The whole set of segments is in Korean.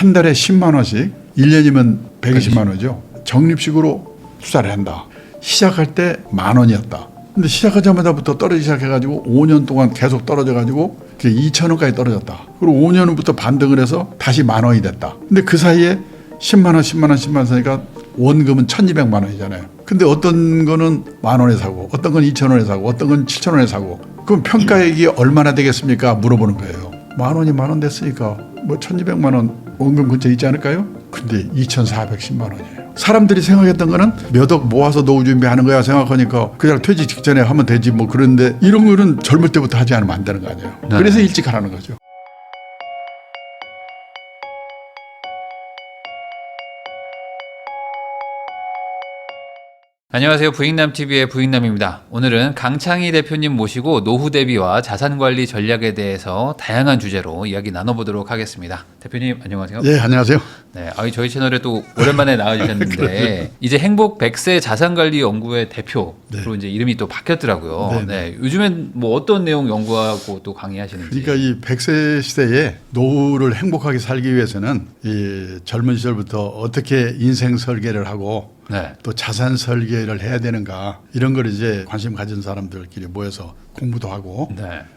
한 달에 10만 원씩 1년이면 120만 원이죠. 적립식으로 투자를 한다. 시작할 때 10,000원이었다. 근데 시작하자마자부터 떨어지기 시작해가지고 5년 동안 계속 떨어져가지고 2,000원까지 떨어졌다. 그리고 5년 후부터 반등을 해서 다시 10,000원이 됐다. 근데 그 사이에 10만 원, 10만 원, 10만 원 사니까 원금은 1,200만 원이잖아요. 근데 어떤 거는 10,000원에 사고, 어떤 건 2,000원에 사고, 어떤 건 7,000원에 사고. 그럼 평가액이 얼마나 되겠습니까? 물어보는 거예요. 10,000원이 10,000원 됐으니까 뭐 1,200만 원 원금 근처에 있지 않을까요? 근데 2,410만 원이에요. 사람들이 생각했던 거는 몇 억 모아서 노후 준비하는 거야 생각하니까 그냥 퇴직 직전에 하면 되지 뭐. 그런데 이런 거는 젊을 때부터 하지 않으면 안 되는 거 아니에요. 네. 그래서 일찍 하라는 거죠. 안녕하세요. 부익남TV의 부익남입니다. 오늘은 강창희 대표님 모시고 노후 대비와 자산관리 전략에 대해서 다양한 주제로 이야기 나눠보도록 하겠습니다. 대표님 안녕하세요. 예, 안녕하세요. 네, 저희 채널에 또 오랜만에 나와주셨는데 이제 행복 100세 자산관리 연구회 대표로 이제 이름이 또 바뀌었더라고요. 네, 요즘엔 뭐 어떤 내용 연구하고 또 강의하시는지. 그러니까 이 100세 시대에 노후를 행복하게 살기 위해서는 이 젊은 시절부터 어떻게 인생 설계를 하고 또 자산 설계를 해야 되는가 이런 걸 이제 관심 가진 사람들끼리 모여서 공부도 하고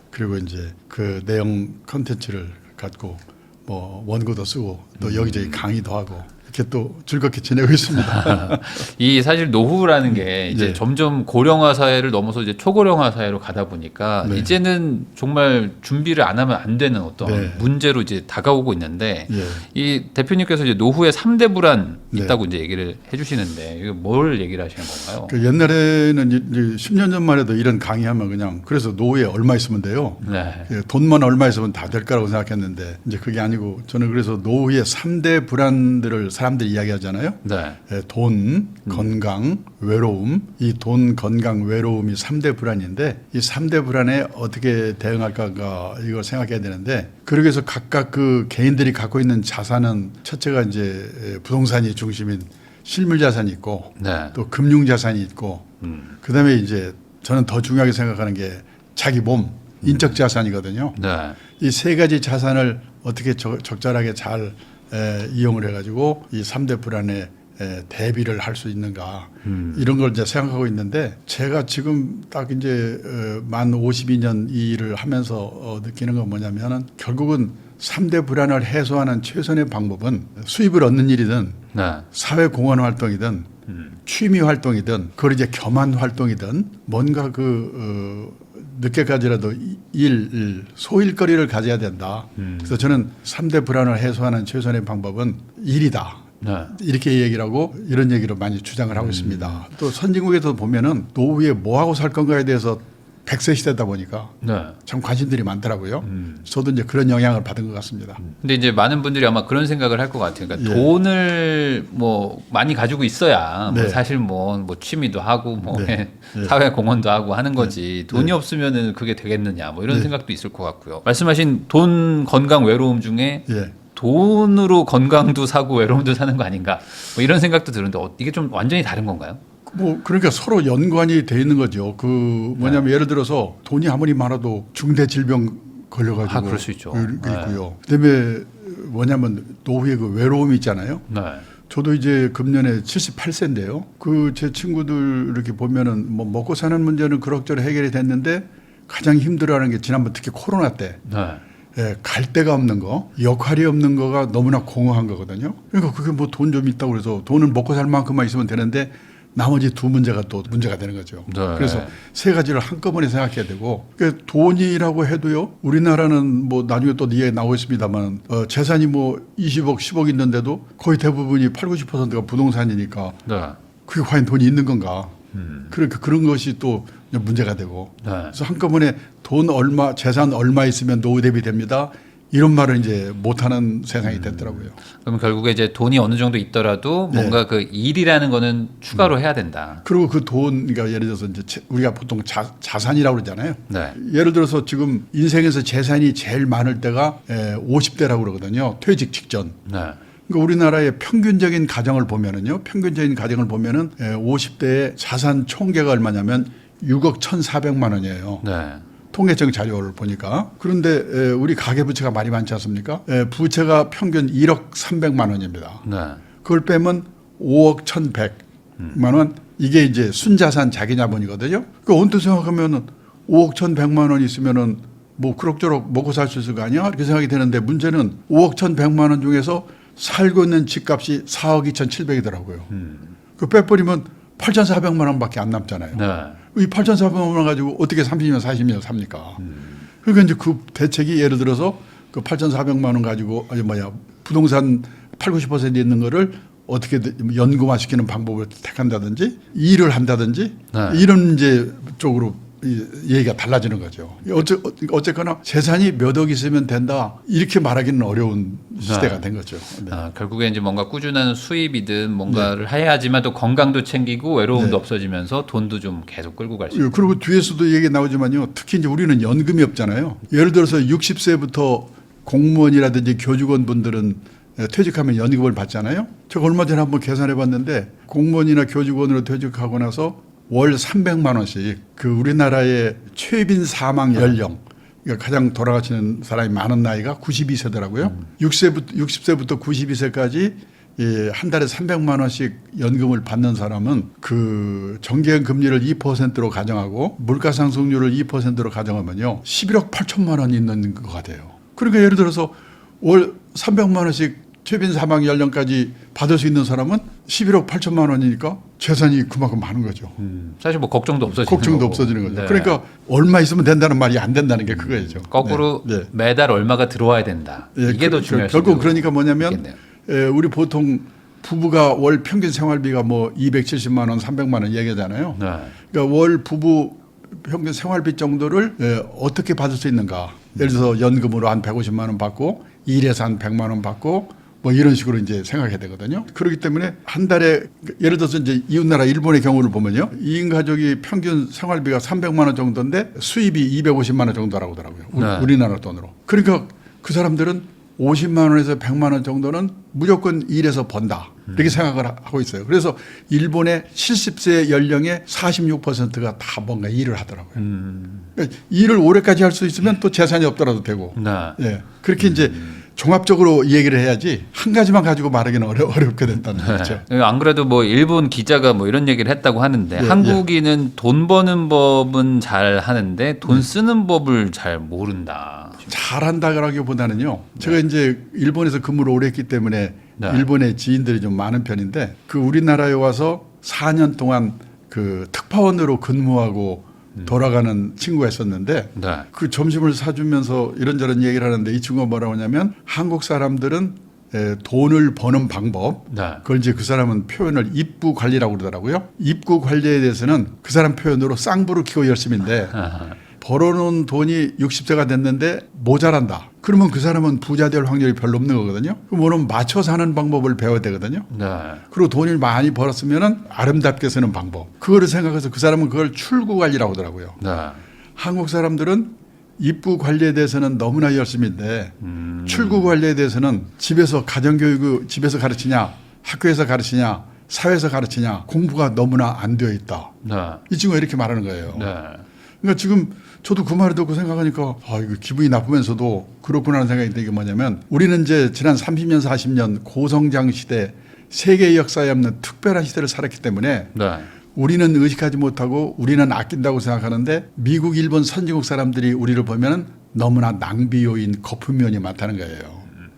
그리고 이제 그 내용 컨텐츠를 갖고 뭐 원고도 쓰고 또 여기저기 강의도 하고 이렇게 또 즐겁게 지내고 있습니다. 이 사실 노후라는 게 이제 점점 고령화 사회를 넘어서 이제 초고령화 사회로 가다 보니까 이제는 정말 준비를 안 하면 안 되는 어떤 문제로 이제 다가오고 있는데 이 대표님께서 이제 노후의 3대 불안 있다고 이제 얘기를 해주시는데 이거 뭘 얘기를 하시는 건가요? 그 옛날에는 이제 10년 전만 해도 이런 강의하면 그냥 그래서 노후에 얼마 있으면 돼요. 돈만 얼마 있으면 다 될 거라고 생각했는데 이제 그게 아니고 저는 그래서 노후의 3대 불안들을 사람들이 이야기하잖아요. 돈, 건강, 외로움. 이 돈, 건강, 외로움이 3대 불안인데 이 3대 불안에 어떻게 대응할까 이걸 생각해야 되는데 그러기 위해서 각각 그 개인들이 갖고 있는 자산은 첫째가 이제 부동산이 중심인 실물 자산이 있고 또 금융 자산이 있고 그다음에 이제 저는 더 중요하게 생각하는 게 자기 몸, 인적 자산이거든요. 이 세 가지 자산을 어떻게 적절하게 잘 이용을 해가지고 이 3대 불안에 대비를 할 수 있는가 이런 걸 이제 생각하고 있는데 제가 지금 딱 이제 만 52년 이 일을 하면서 느끼는 건 뭐냐면은 결국은 3대 불안을 해소하는 최선의 방법은 수입을 얻는 일이든 사회 공헌 활동이든 취미 활동이든 그걸 이제 겸한 활동이든 뭔가 늦게까지라도 소일거리를 가져야 된다. 그래서 저는 3대 불안을 해소하는 최선의 방법은 일이다. 이렇게 얘기를 하고 이런 얘기를 많이 주장을 하고 있습니다. 또 선진국에서 보면은 노후에 뭐 하고 살 건가에 대해서 100세 시대다 보니까 참 관심들이 많더라고요. 저도 이제 그런 영향을 받은 것 같습니다. 근데 이제 많은 분들이 아마 그런 생각을 할 것 같아요. 그러니까 돈을 뭐 많이 가지고 있어야 뭐 사실 뭐 취미도 하고 뭐 사회 공헌도 하고 하는 거지 돈이 없으면은 그게 되겠느냐 뭐 이런 생각도 있을 것 같고요. 말씀하신 돈, 건강, 외로움 중에 돈으로 건강도 사고 외로움도 사는 거 아닌가 뭐 이런 생각도 드는데 이게 좀 완전히 다른 건가요? 뭐 그러니까 서로 연관이 돼 있는 거죠. 그 뭐냐면 예를 들어서 돈이 아무리 많아도 중대 질병 걸려가지고 그럴 수 있죠. 있고요. 그다음에 뭐냐면 노후에 그 외로움이 있잖아요. 저도 이제 금년에 78세인데요. 그 제 친구들 이렇게 보면은 뭐 먹고 사는 문제는 그럭저럭 해결이 됐는데 가장 힘들어하는 게 지난번 특히 코로나 때. 갈 데가 없는 거, 역할이 없는 거가 너무나 공허한 거거든요. 그러니까 그게 뭐 돈 좀 있다고 그래서 돈은 먹고 살 만큼만 있으면 되는데 나머지 두 문제가 또 문제가 되는 거죠. 그래서 세 가지를 한꺼번에 생각해야 되고 그러니까 돈이라고 해도요. 우리나라는 뭐 나중에 또 이야기 나오고 있습니다만 재산이 뭐 20억, 10억 있는데도 거의 대부분이 80~90%가 부동산이니까 그게 과연 돈이 있는 건가. 그러니까 그런 것이 또 문제가 되고 그래서 한꺼번에 돈 얼마, 재산 얼마 있으면 노후 대비 됩니다. 이런 말을 이제 못하는 세상이 됐더라고요. 그럼 결국에 이제 돈이 어느 정도 있더라도 뭔가 그 일이라는 거는 추가로 해야 된다. 그리고 그 돈, 그러니까 예를 들어서 이제 우리가 보통 자산이라고 그러잖아요. 예를 들어서 지금 인생에서 재산이 제일 많을 때가 50대라고 그러거든요. 퇴직 직전. 그러니까 우리나라의 평균적인 가정을 보면은요. 평균적인 가정을 보면은 50대의 자산 총계가 얼마냐면 6억 1,400만 원이에요. 통계청 자료를 보니까. 그런데 우리 가계부채가 말이 많지 않습니까? 부채가 평균 1억 300만 원입니다. 네. 그걸 빼면 5억 1,100만 원. 이게 이제 순자산 자기자본이거든요. 그 언뜻 생각하면은 5억 1,100만 원 있으면은 뭐 그럭저럭 먹고 살 수 있을 거 아니야? 이렇게 생각이 되는데 문제는 5억 1,100만 원 중에서 살고 있는 집값이 4억 2,700이더라고요. 그 빼버리면 8,400만 원밖에 안 남잖아요. 네. 이 8,400만 원 가지고 어떻게 30년, 40년 삽니까? 그러니까 이제 그 대책이 예를 들어서 그 8,400만 원 가지고 부동산 8, 90% 있는 거를 어떻게 연금화시키는 방법을 택한다든지 일을 한다든지 네. 이런 이제 쪽으로 얘기가 달라지는 거죠. 어쨌거나 재산이 몇 억 있으면 된다 이렇게 말하기는 어려운 시대가 된 거죠. 네. 결국에 이제 뭔가 꾸준한 수입이든 뭔가를 해야지만 또 건강도 챙기고 외로움도 없어지면서 돈도 좀 계속 끌고 갈 수 있고. 그리고 뒤에서도 얘기 나오지만요. 특히 이제 우리는 연금이 없잖아요. 예를 들어서 60세부터 공무원이라든지 교직원 분들은 퇴직하면 연금을 받잖아요. 제가 얼마 전에 한번 계산해 봤는데 공무원이나 교직원으로 퇴직하고 나서 월 300만 원씩 그 우리나라의 최빈 사망 연령 그러니까 가장 돌아가시는 사람이 많은 나이가 92세더라고요. 60세부터 92세까지 한 달에 300만 원씩 연금을 받는 사람은 그 정기형 금리를 2%로 가정하고 물가상승률을 2%로 가정하면요. 11억 8천만 원이 있는 것 같아요. 그러니까 예를 들어서 월 300만 원씩 최빈 사망 연령까지 받을 수 있는 사람은 11억 8천만 원이니까 재산이 그만큼 많은 거죠. 사실 뭐 걱정도 없어지는 걱정도 거고. 없어지는 거죠. 네. 그러니까 얼마 있으면 된다는 말이 안 된다는 게 그거죠. 거꾸로 네. 매달 얼마가 들어와야 된다. 이게 더 중요할 수 결국 그러니까 뭐냐면 있겠네요. 우리 보통 부부가 월 평균 생활비가 뭐 270만 원, 300만 원 얘기하잖아요. 네. 그러니까 월 부부 평균 생활비 정도를 어떻게 받을 수 있는가. 예를 들어서 연금으로 한 150만 원 받고 일해서 한 100만 원 받고 뭐 이런 식으로 이제 생각해야 되거든요. 그렇기 때문에 한 달에 예를 들어서 이제 이웃나라 일본의 경우를 보면요. 2인 가족이 평균 생활비가 300만 원 정도인데 수입이 250만 원 정도라고 하더라고요. 네. 우리나라 돈으로. 그러니까 그 사람들은 50만 원에서 100만 원 정도는 무조건 일해서 번다. 이렇게 생각을 하고 있어요. 그래서 일본의 70세 연령의 46%가 다 뭔가 일을 하더라고요. 그러니까 일을 오래까지 할 수 있으면 또 재산이 없더라도 되고. 네. 예. 그렇게 이제 종합적으로 얘기를 해야지 한 가지만 가지고 말하기는 어렵게 된다는 거죠. 안 그래도 뭐 일본 기자가 뭐 이런 얘기를 했다고 하는데 한국인은 돈 버는 법은 잘 하는데 돈 쓰는 법을 잘 모른다. 잘한다라기보다는요. 제가 이제 일본에서 근무를 오래 했기 때문에 일본의 지인들이 좀 많은 편인데 그 우리나라에 와서 4년 동안 그 특파원으로 근무하고 돌아가는 친구가 있었는데 그 점심을 사주면서 이런저런 얘기를 하는데 이 친구가 뭐라고 하냐면 한국 사람들은 돈을 버는 방법 그걸 이제 그 사람은 표현을 입구 관리라고 그러더라고요. 입구 관리에 대해서는 그 사람 표현으로 쌍부를 키고 열심인데 벌어놓은 돈이 60세가 됐는데 모자란다. 그러면 그 사람은 부자 될 확률이 별로 없는 거거든요. 그러면 맞춰 사는 방법을 배워야 되거든요. 그리고 돈을 많이 벌었으면 아름답게 쓰는 방법. 그거를 생각해서 그 사람은 그걸 출구 관리라고 하더라고요. 한국 사람들은 입구 관리에 대해서는 너무나 열심인데 출구 관리에 대해서는 집에서 가정교육을 집에서 가르치냐 학교에서 가르치냐 사회에서 가르치냐 공부가 너무나 안 되어 있다. 이 친구가 이렇게 말하는 거예요. 그러니까 지금 저도 그 말을 듣고 생각하니까 이거 기분이 나쁘면서도 그렇구나 하는 생각이 드는 게 뭐냐면 우리는 이제 지난 30년 40년 고성장 시대 세계 역사에 없는 특별한 시대를 살았기 때문에 우리는 의식하지 못하고 우리는 아낀다고 생각하는데 미국 일본 선진국 사람들이 우리를 보면 너무나 낭비 요인 거품면이 많다는 거예요.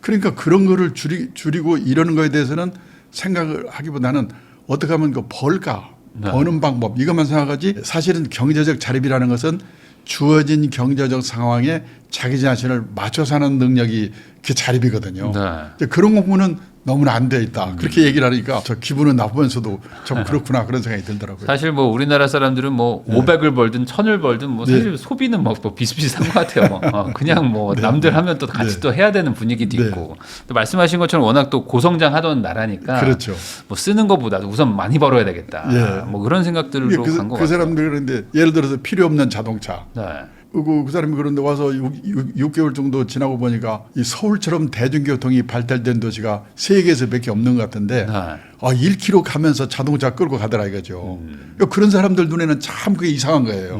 그러니까 그런 거를 줄이고 이러는 거에 대해서는 생각을 하기보다는 어떻게 하면 그 벌까 버는 방법 이것만 생각하지 사실은 경제적 자립이라는 것은 주어진 경제적 상황에 자기 자신을 맞춰 사는 능력이 그 자립이거든요. 그런 공부는 너무나 안 돼 있다. 그렇게 얘기를 하니까 저 기분은 나쁘면서도 좀 그렇구나 그런 생각이 들더라고요. 사실 뭐 우리나라 사람들은 뭐 500을 벌든 1000을 벌든 뭐 사실 소비는 뭐 비슷비슷한 것 같아요. 그냥 뭐 남들 하면 또 같이 또 해야 되는 분위기도 있고 또 말씀하신 것처럼 워낙 또 고성장 하던 나라니까 그렇죠. 뭐 쓰는 것보다 우선 많이 벌어야 되겠다. 뭐 그런 생각들로 간 것 같아요. 그 사람들이 그런데 예를 들어서 필요 없는 자동차. 그 사람이 그런데 와서 6개월 정도 지나고 보니까 이 서울처럼 대중교통이 발달된 도시가 세계에서 몇 개 없는 것 같은데 1km 가면서 자동차 끌고 가더라 이거죠. 그런 사람들 눈에는 참 그게 이상한 거예요.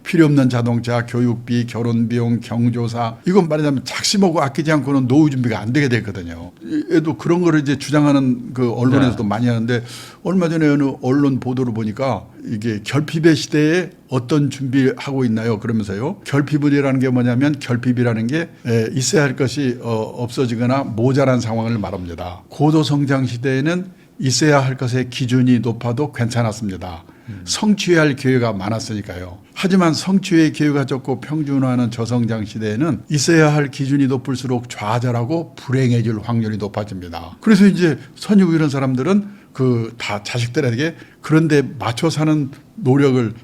필요 없는 자동차, 교육비, 결혼비용, 경조사 이건 말하자면 작심하고 아끼지 않고는 노후 준비가 안 되게 됐거든요. 얘도 그런 거를 이제 주장하는 그 언론에서도 많이 하는데 얼마 전에 어느 언론 보도를 보니까 이게 결핍의 시대에 어떤 준비하고 있나요? 그러면서요. 결핍이라는 게 뭐냐면 결핍이라는 게 있어야 할 것이 없어지거나 모자란 상황을 말합니다. 고도성장 시대에는 있어야 할 것의 기준이 높아도 괜찮았습니다. 성취해야 할 기회가 많았으니까요. 하지만 성취의 기회가 적고 평준화하는 저성장 시대에는 있어야 할 기준이 높을수록 좌절하고 불행해질 확률이 높아집니다. 그래서 이제 선유고 이런 사람들은 그 다 자식들에게 그런데 맞춰 사는 노력을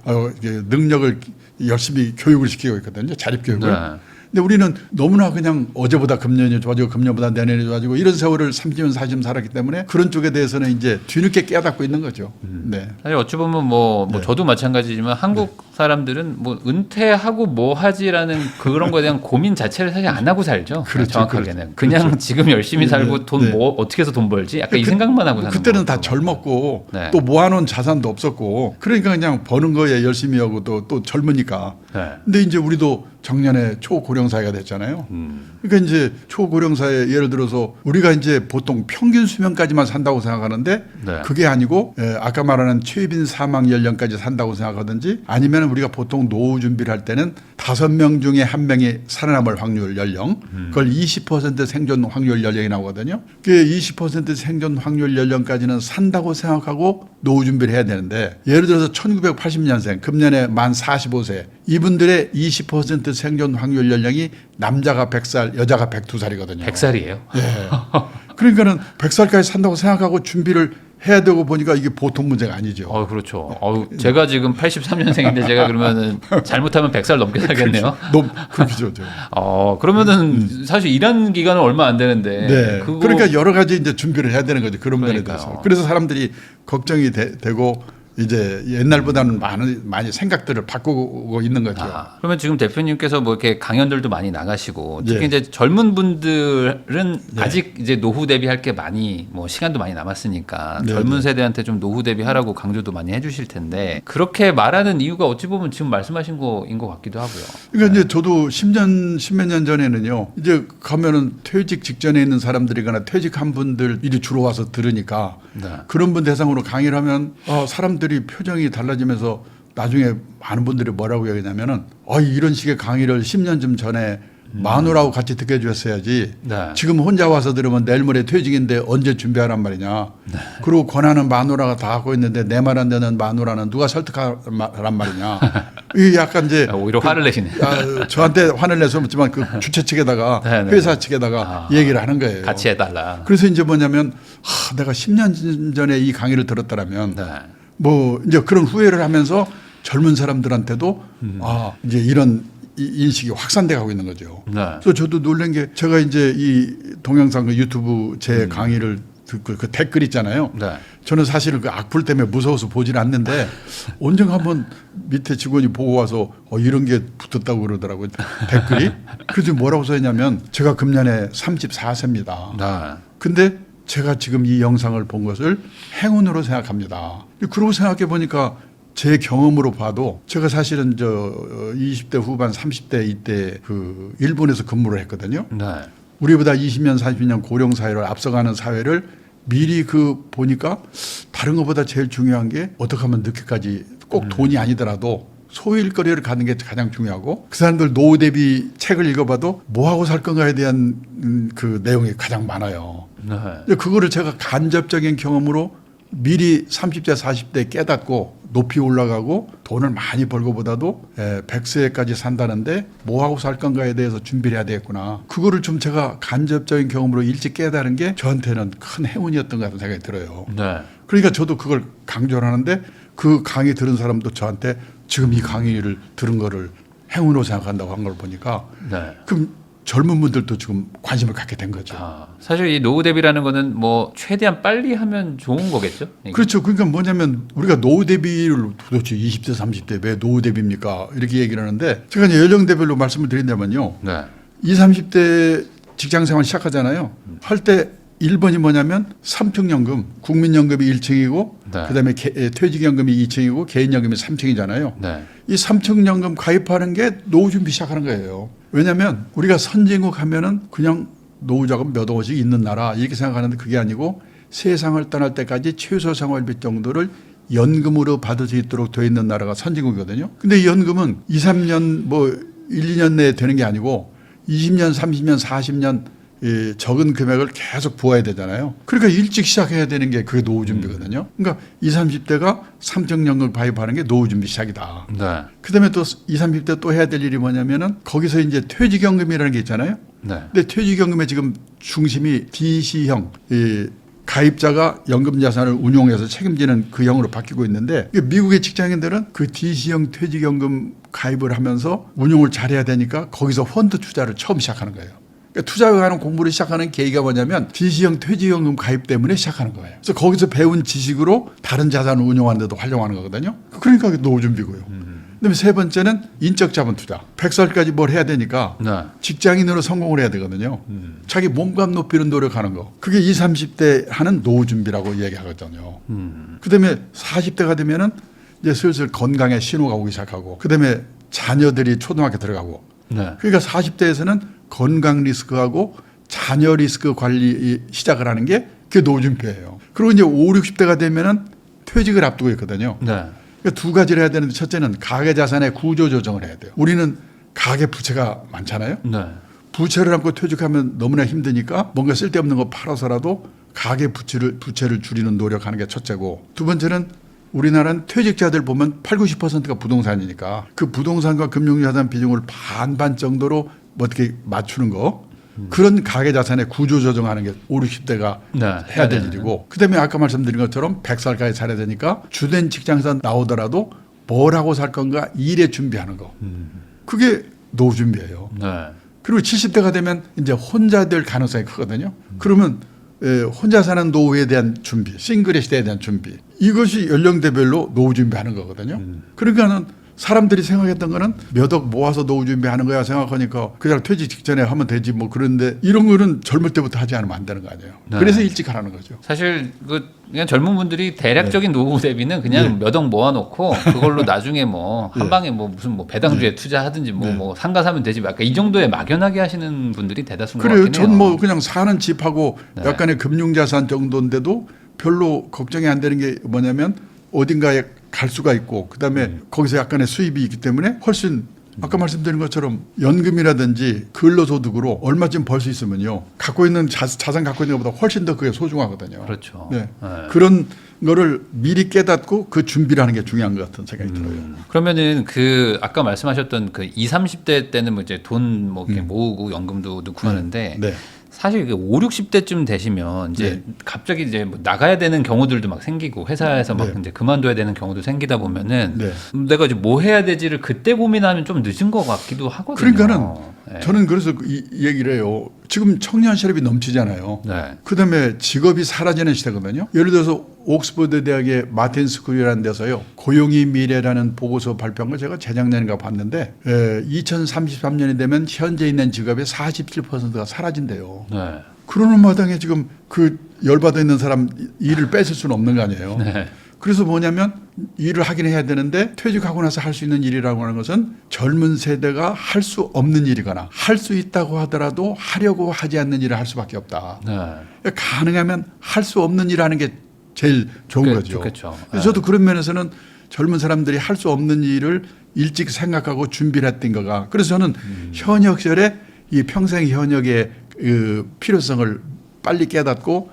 능력을 열심히 교육을 시키고 있거든요. 자립교육을. 네. 근데 우리는 너무나 그냥 어제보다 금년이 좋아지고 금년보다 내년이 좋아지고 이런 세월을 30년 40년 살았기 때문에 그런 쪽에 대해서는 이제 뒤늦게 깨닫고 있는 거죠. 네. 사실 어찌 보면 뭐 네. 저도 마찬가지지만 한국 사람들은 뭐 은퇴하고 뭐 하지라는 그런 거에 대한 고민 자체를 사실 안 하고 살죠. 그렇죠, 정확하게는 그렇죠. 그냥 그렇죠. 지금 열심히 살고 돈 네. 뭐 어떻게 해서 돈 벌지? 약간 이 생각만 하고 사는 그때는 거 다 젊었고 네. 또 모아놓은 자산도 없었고 그러니까 그냥 버는 거에 열심히 하고 또 젊으니까. 네. 근데 이제 우리도 작년에 초고령 사회가 됐잖아요. 그러니까 이제 초고령 사회 예를 들어서 우리가 이제 보통 평균 수명까지만 산다고 생각하는데 네. 그게 아니고 아까 말하는 최빈 사망 연령까지 산다고 생각하든지 아니면 우리가 보통 노후 준비를 할 때는 5명 중에 1명이 살아남을 확률 연령 그걸 20% 생존 확률 연령이 나오거든요. 그 20% 생존 확률 연령까지는 산다고 생각하고 노후 준비를 해야 되는데 예를 들어서 1980년생 금년에 만 45세 이분들의 20% 생존 확률 연령이 남자가 100살 여자가 102살이거든요. 100살이에요? 예. 그러니까는 100살까지 산다고 생각하고 준비를 해야 되고 보니까 이게 보통 문제가 아니죠. 그렇죠. 제가 지금 83년생인데 제가 그러면은 잘못하면 100살 넘게 살겠네요. 그렇죠. 그러면은 사실 일하는 기간은 얼마 안 되는데. 네. 그러니까 여러 가지 이제 준비를 해야 되는 거죠. 그런 면에 대해서. 그래서 사람들이 걱정이 되고 이제 옛날보다는 많이 생각들을 바꾸고 있는 거죠. 그러면 지금 대표님께서 뭐 이렇게 강연들도 많이 나가시고 특히 네. 이제 젊은 분들은 네. 아직 이제 노후 대비할 게 많이 뭐 시간도 많이 남았으니까 네, 젊은 네. 세대한테 좀 노후 대비하라고 강조도 많이 해주실 텐데 그렇게 말하는 이유가 어찌 보면 지금 말씀하신 거인 것 같기도 하고요. 그러니까 이제 저도 10몇 년 전에는요. 이제 가면은 퇴직 직전에 있는 사람들이거나 퇴직한 분들이 주로 와서 들으니까 네. 그런 분 대상으로 강의를 하면 사람들이 표정이 달라지면서 나중에 많은 분들이 뭐라고 얘기하냐면은 이런 식의 강의를 10년쯤 전에 마누라하고 같이 듣게 해줬어야지. 네. 지금 혼자 와서 들으면 내일 모레 퇴직인데 언제 준비하란 말이냐. 네. 그리고 권한은 마누라가 다 갖고 있는데 내 말 안 되는 마누라는 누가 설득하란 말이냐. 이게 약간 이제 오히려 화를 내시네. 저한테 화를 내서 묻지만 그 주최 측에다가 네네. 회사 측에다가 얘기를 하는 거예요. 같이 해달라. 그래서 이제 뭐냐면 내가 10년 전에 이 강의를 들었더라면 네. 뭐 이제 그런 후회를 하면서 젊은 사람들한테도 이제 이런 인식이 확산돼 가고 있는 거죠. 네. 그래서 저도 놀란 게 제가 이제 이 동영상 그 유튜브 제 강의를 듣고 그 댓글 있잖아요. 네. 저는 사실은 그 악플 때문에 무서워서 보질 않는데 언젠가 한번 밑에 직원이 보고 와서 이런 게 붙었다고 그러더라고요. 댓글이. 그래서 뭐라고 써있냐면 제가 금년에 34세입니다. 네. 근데 제가 지금 이 영상을 본 것을 행운으로 생각합니다. 그러고 생각해 보니까 제 경험으로 봐도 제가 사실은 20대 후반 30대 이때 그 일본에서 근무를 했거든요. 네. 우리보다 20년 30년 고령 사회를 앞서가는 사회를 미리 보니까 다른 것보다 제일 중요한 게 어떻게 하면 늦게까지 꼭 돈이 아니더라도 소일거리를 갖는 게 가장 중요하고 그 사람들 노후 대비 책을 읽어봐도 뭐 하고 살 건가에 대한 그 내용이 가장 많아요. 네. 그거를 제가 간접적인 경험으로 미리 30대 40대 깨닫고 높이 올라가고 돈을 많이 벌고보다도 100세까지 산다는데 뭐 하고 살 건가에 대해서 준비를 해야 되겠구나. 그거를 좀 제가 간접적인 경험으로 일찍 깨달은 게 저한테는 큰 행운이었던 것 같은 생각이 들어요. 네. 그러니까 저도 그걸 강조를 하는데 그 강의 들은 사람도 저한테 지금 이 강의를 들은 거를 행운으로 생각한다고 한 걸 보니까 그럼 젊은 분들도 지금 관심을 갖게 된 거죠. 사실 이 노후 대비라는 거는 뭐 최대한 빨리 하면 좋은 거겠죠? 이게. 그렇죠. 그러니까 뭐냐면 우리가 노후 대비를 도대체 20대 30대 왜 노후 대비입니까? 이렇게 얘기를 하는데 제가 이제 연령대별로 말씀을 드린다면요. 네. 20, 30대 직장 생활 시작하잖아요. 할 때 1번이 뭐냐면 삼층연금, 국민연금이 1층이고 네. 그다음에 퇴직연금이 2층이고 개인연금이 3층이잖아요. 네. 이 삼층연금 가입하는 게 노후 준비 시작하는 거예요. 왜냐하면 우리가 선진국 하면은 그냥 노후자금 몇 억씩 있는 나라 이렇게 생각하는데 그게 아니고 세상을 떠날 때까지 최소 생활비 정도를 연금으로 받을 수 있도록 되어 있는 나라가 선진국이거든요. 근데 이 연금은 2, 3년 뭐 1, 2년 내에 되는 게 아니고 20년, 30년, 40년 적은 금액을 계속 부어야 되잖아요. 그러니까 일찍 시작해야 되는 게 그게 노후 준비거든요. 그러니까 20, 30대가 삼층연금 가입하는 게 노후 준비 시작이다. 네. 그다음에 또 20, 30대 또 해야 될 일이 뭐냐면은 거기서 이제 퇴직연금이라는 게 있잖아요. 네. 근데 퇴직연금의 지금 중심이 DC형 가입자가 연금 자산을 운용해서 책임지는 그 형으로 바뀌고 있는데 미국의 직장인들은 그 DC형 퇴직연금 가입을 하면서 운용을 잘해야 되니까 거기서 펀드 투자를 처음 시작하는 거예요. 그러니까 투자에 관한 공부를 시작하는 계기가 뭐냐면 DC형 퇴직연금 가입 때문에 시작하는 거예요. 그래서 거기서 배운 지식으로 다른 자산을 운용하는 데도 활용하는 거거든요. 그러니까 노후 준비고요. 그다음에 세 번째는 인적 자본 투자. 100살까지 뭘 해야 되니까 네. 직장인으로 성공을 해야 되거든요. 자기 몸값 높이는 노력하는 거. 그게 20, 30대 하는 노후 준비라고 얘기하거든요. 그다음에 40대가 되면은 이제 슬슬 건강에 신호가 오기 시작하고 그다음에 자녀들이 초등학교 들어가고. 네. 그러니까 40대에서는 건강 리스크하고 자녀 리스크 관리 시작을 하는 게 그게 노후 준비예요. 그리고 이제 5, 60대가 되면은 퇴직을 앞두고 있거든요. 네. 그러니까 두 가지를 해야 되는데 첫째는 가계 자산의 구조 조정을 해야 돼요. 우리는 가계 부채가 많잖아요. 네. 부채를 안고 퇴직하면 너무나 힘드니까 뭔가 쓸데없는 거 팔아서라도 가계 부채를 줄이는 노력하는 게 첫째고 두 번째는 우리나라는 퇴직자들 보면 8, 90%가 부동산이니까 그 부동산과 금융자산 비중을 반반 정도로 뭐 어떻게 맞추는 거 그런 가계자산의 구조 조정하는 게 5, 60대가 네. 해야 될 일이고 그다음에 아까 말씀드린 것처럼 100살까지 살아야 되니까 주된 직장에서 나오더라도 뭘 하고 살 건가 일에 준비하는 거. 그게 노후 준비예요. 네. 그리고 70대가 되면 이제 혼자 될 가능성이 크거든요. 그러면 혼자 사는 노후에 대한 준비, 싱글의 시대에 대한 준비. 이것이 연령대별로 노후 준비하는 거거든요. 그러니까는 사람들이 생각했던 거는 몇 억 모아서 노후 준비하는 거야 생각하니까 그냥 퇴직 직전에 하면 되지 뭐 그런데 이런 거는 젊을 때부터 하지 않으면 안 되는 거 아니에요. 네. 그래서 일찍 하라는 거죠. 사실 그냥 젊은 분들이 대략적인 노후 대비는 그냥 몇 억 모아놓고 그걸로 나중에 뭐 한 방에 뭐 무슨 뭐 배당주에 투자하든지 뭐 상가 사면 되지 약간 이 정도에 막연하게 하시는 분들이 대다수인 것 그래요. 같긴 해요. 전 뭐 그냥 사는 집하고 네. 약간의 금융자산 정도인데도 별로 걱정이 안 되는 게 뭐냐면 어딘가에 갈 수가 있고 그다음에 거기서 약간의 수입이 있기 때문에 훨씬 아까 말씀드린 것처럼 연금이라든지 근로소득으로 얼마쯤 벌 수 있으면요 갖고 있는 자산 갖고 있는 것보다 훨씬 더 그게 소중하거든요. 그렇죠. 네. 네. 그런 거를 미리 깨닫고 그 준비를 하는 게 중요한 것 같은 생각이 들어요. 그러면은 그 아까 말씀하셨던 그 20, 30대 때는 뭐 이제 돈 뭐 이렇게 모으고 연금도 넣고 하는데 네. 사실 5, 60대쯤 되시면 이제 갑자기 이제 뭐 나가야 되는 경우들도 막 생기고 회사에서 막 이제 그만둬야 되는 경우도 생기다 보면은 내가 이제 뭐 해야 되지를 그때 고민하면 좀 늦은 것 같기도 하거든요. 그러니까는 저는 그래서 이 얘기를 해요. 지금 청년 실업이 넘치잖아요. 네. 그다음에 직업이 사라지는 시대거든요. 예를 들어서 옥스퍼드 대학의 마틴 스쿨이라는 데서요. 고용이 미래라는 보고서 발표한 걸 제가 재작년인가 봤는데 2033년이 되면 현재 있는 직업의 47%가 사라진대요. 네. 그러는 마당에 지금 그 열받아 있는 사람 일을 뺏을 수는 없는 거 아니에요. 네. 그래서 뭐냐면 일을 하긴 해야 되는데 퇴직하고 나서 할 수 있는 일이라고 하는 것은 젊은 세대가 할 수 없는 일이거나 할 수 있다고 하더라도 하려고 하지 않는 일을 할 수밖에 없다. 네. 가능하면 할 수 없는 일 하는 게 제일 좋은 거죠. 좋겠죠. 그래서 저도 그런 면에서는 젊은 사람들이 할 수 없는 일을 일찍 생각하고 준비를 했던 거가 그래서 저는 현역 시절에 이 평생 현역의 그 필요성을 빨리 깨닫고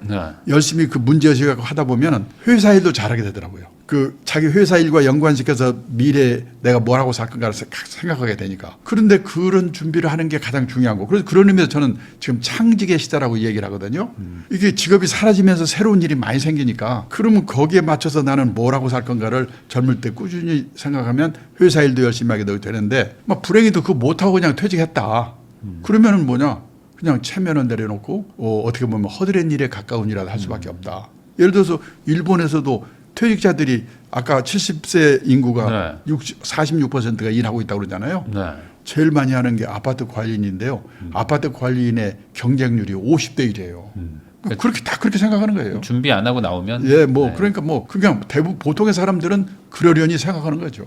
열심히 그 문제의식을 갖고 하다 보면 회사 일도 잘하게 되더라고요. 그 자기 회사 일과 연관시켜서 미래 내가 뭘 하고 살 건가를 생각하게 되니까. 그런데 그런 준비를 하는 게 가장 중요한 거. 그래서 그런 의미에서 저는 지금 창직의 시대라고 얘기를 하거든요. 이게 직업이 사라지면서 새로운 일이 많이 생기니까 그러면 거기에 맞춰서 나는 뭘 하고 살 건가를 젊을 때 꾸준히 생각하면 회사 일도 열심히 하게 되는데 막 불행히도 그거 못하고 그냥 퇴직했다. 그러면은 뭐냐. 그냥 체면은 내려놓고 어떻게 보면 허드렛 일에 가까운 일이라도 할 수밖에 없다. 예를 들어서 일본에서도 퇴직자들이 아까 70세 인구가 46%가 일하고 있다고 그러잖아요. 네. 제일 많이 하는 게 아파트 관리인인데요. 아파트 관리인의 경쟁률이 50대 1이에요. 그렇게 다 그렇게 생각하는 거예요. 준비 안 하고 나오면 예, 뭐 그러니까 뭐 그냥 대부분 보통의 사람들은 그러려니 생각하는 거죠.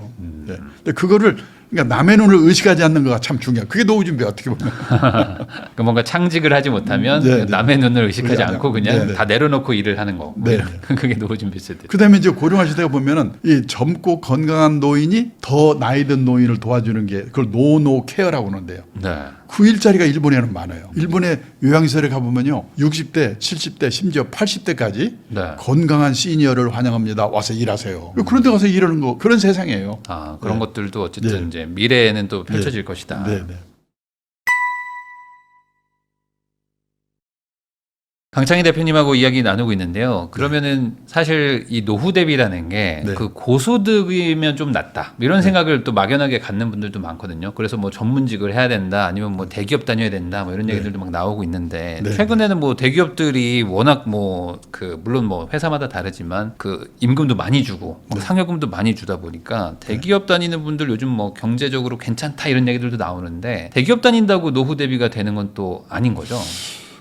예. 근데 그거를 그러니까 남의 눈을 의식하지 않는 거가 참 중요해요. 그게 노후 준비 어떻게 보면. 그러니까 뭔가 창직을 하지 못하면 남의 눈을 의식하지 않고 그냥 다 내려놓고 일을 하는 거. 뭐 그게 노후 준비 세대. 그다음에 이제 고령화 시대가 보면은 이 젊고 건강한 노인이 더 나이 든 노인을 도와주는 게 그걸 노노 케어라고 하는데요. 네. 그 일자리가 일본에는 많아요. 일본의 요양시설에 가보면요. 60대, 70대, 심지어 80대까지 건강한 시니어를 환영합니다. 와서 일하세요. 그런 데 가서 일하는 거 그런 세상이에요. 아, 그런 것들도 어쨌든 이제 미래에는 또 펼쳐질 것이다. 네. 강창희 대표님하고 이야기 나누고 있는데요. 그러면은 사실 이 노후 대비라는 게 그 고소득이면 좀 낫다. 이런 생각을 또 막연하게 갖는 분들도 많거든요. 그래서 뭐 전문직을 해야 된다, 아니면 뭐 대기업 다녀야 된다, 뭐 이런 얘기들도 막 나오고 있는데 최근에는 뭐 대기업들이 워낙 뭐 그 물론 뭐 회사마다 다르지만 그 임금도 많이 주고 상여금도 많이 주다 보니까 대기업 다니는 분들 요즘 뭐 경제적으로 괜찮다 이런 얘기들도 나오는데 대기업 다닌다고 노후 대비가 되는 건 또 아닌 거죠.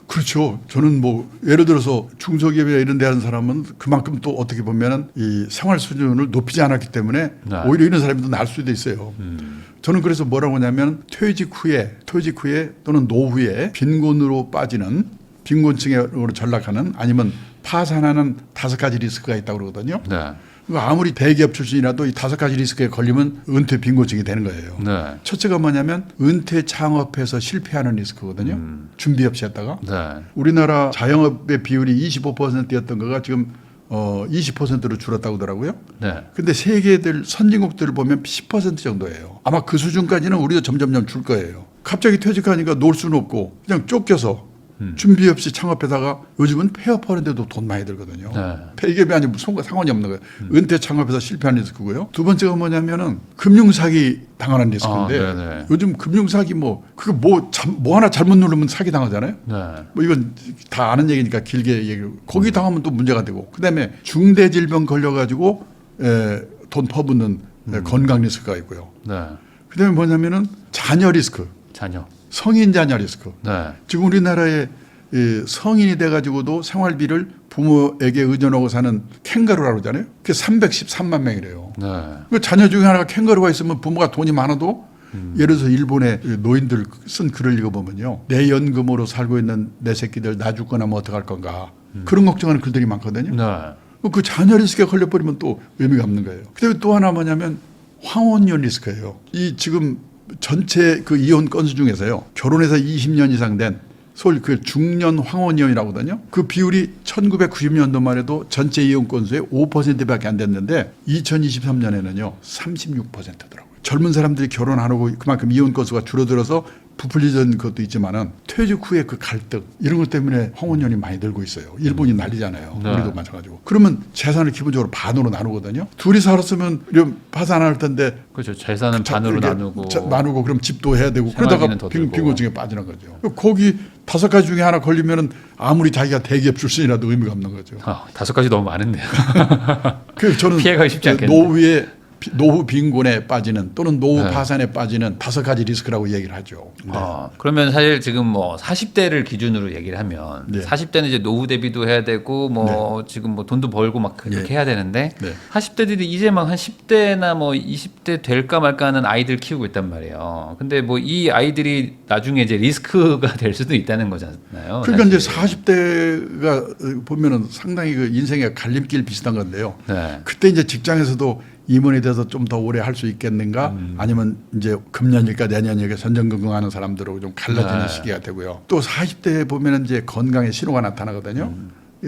그렇죠. 저는 뭐 예를 들어서 중소기업이나 이런 데 하는 사람은 그만큼 또 어떻게 보면은 이 생활 수준을 높이지 않았기 때문에 오히려 이런 사람이 더 나을 수도 있어요. 저는 그래서 뭐라고 하냐면 퇴직 후에 또는 노후에 빈곤으로 빠지는 빈곤층으로 전락하는 아니면 파산하는 5가지 리스크가 있다고 그러거든요. 아무리 대기업 출신이라도 이 5가지 리스크에 걸리면 은퇴 빈곤층이 되는 거예요. 첫째가 뭐냐면 은퇴 창업해서 실패하는 리스크거든요. 준비 없이 했다가. 우리나라 자영업의 비율이 25%였던 거가 지금 20%로 줄었다고 하더라고요. 근데 세계들 선진국들을 보면 10% 정도예요. 아마 그 수준까지는 우리도 점점점 줄 거예요. 갑자기 퇴직하니까 놀 수는 없고 그냥 쫓겨서 준비 없이 창업하다가 요즘은 폐업하는데도 돈 많이 들거든요. 폐기업이 아니면 상관이 없는 거예요. 은퇴 창업해서 실패하는 리스크고요. 두 번째가 뭐냐면은 금융사기 당하는 리스크인데 요즘 금융사기 그거 뭐 하나 잘못 누르면 사기 당하잖아요. 뭐 이건 다 아는 얘기니까 길게 얘기하고 거기 당하면 또 문제가 되고 그다음에 중대질병 걸려가지고 돈 퍼붓는 건강 리스크가 있고요. 그다음에 뭐냐면은 자녀 리스크. 성인 자녀 리스크. 지금 우리나라에 성인이 돼가지고도 생활비를 부모에게 의존하고 사는 캥거루라고 그러잖아요. 그게 313만 명이래요. 그 자녀 중에 하나가 캥거루가 있으면 부모가 돈이 많아도 예를 들어서 일본의 노인들 쓴 글을 읽어보면요. 내 연금으로 살고 있는 내 새끼들 나 죽거나 하면 어떡할 건가. 그런 걱정하는 글들이 많거든요. 그 자녀 리스크에 걸려버리면 또 의미가 없는 거예요. 그다음에 또 하나 뭐냐면 황혼년 리스크예요. 이 지금 전체 그 이혼 건수 중에서요. 결혼해서 20년 이상 된 소위 그 중년 황혼년이라고 하거든요. 그 비율이 1990년도만 해도 전체 이혼 건수의 5%밖에 안 됐는데 2023년에는요. 36%더라고요. 젊은 사람들이 결혼 안 하고 그만큼 이혼 건수가 줄어들어서 부풀리던 것도 있지만은 퇴직 후에 그 갈등 이런 것 때문에 황혼년이 많이 늘고 있어요. 일본이 난리잖아요. 우리도 마찬가지고. 그러면 재산을 기본적으로 반으로 나누거든요. 둘이 살았으면 이런 파산 안 할 텐데. 그렇죠. 재산은 반으로 나누고 그럼 집도 해야 되고 그러다가 빈곤층에 빠지는 거죠. 거기 5가지 중에 하나 걸리면은 아무리 자기가 대기업 출신이라도 의미가 없는 거죠. 5가지 너무 많은데요. 그래서 저는 피해가기 쉽지 않겠네요. 노후 빈곤에 빠지는 또는 노후 파산에 빠지는 5가지 리스크라고 얘기를 하죠. 그러면 사실 지금 뭐 40대를 기준으로 얘기를 하면 40대는 이제 노후 대비도 해야 되고 뭐 지금 뭐 돈도 벌고 막 그렇게 해야 되는데 40대들이 이제 막 한 10대나 뭐 20대 될까 말까 하는 아이들 키우고 있단 말이에요. 근데 뭐 이 아이들이 나중에 이제 리스크가 될 수도 있다는 거잖아요. 그러니까 사실. 이제 40대가 보면은 상당히 그 인생의 갈림길 비슷한 건데요. 그때 이제 직장에서도 임원이 돼서 좀 더 오래 할 수 있겠는가 아니면 이제 금년일까 내년일까 전전긍긍하는 사람들하고 좀 갈라지는 시기가 되고요. 또 40대에 보면 이제 건강의 신호가 나타나거든요.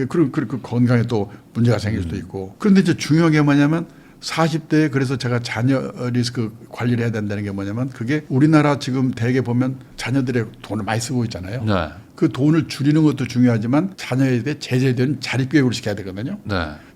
그리고 그 건강에 또 문제가 생길 수도 있고. 그런데 이제 중요한 게 뭐냐면 40대에 그래서 제가 자녀 리스크 관리를 해야 된다는 게 뭐냐면 그게 우리나라 지금 대개 보면 자녀들의 돈을 많이 쓰고 있잖아요. 그 돈을 줄이는 것도 중요하지만 자녀에 대해 제대로 자립교육을 시켜야 되거든요.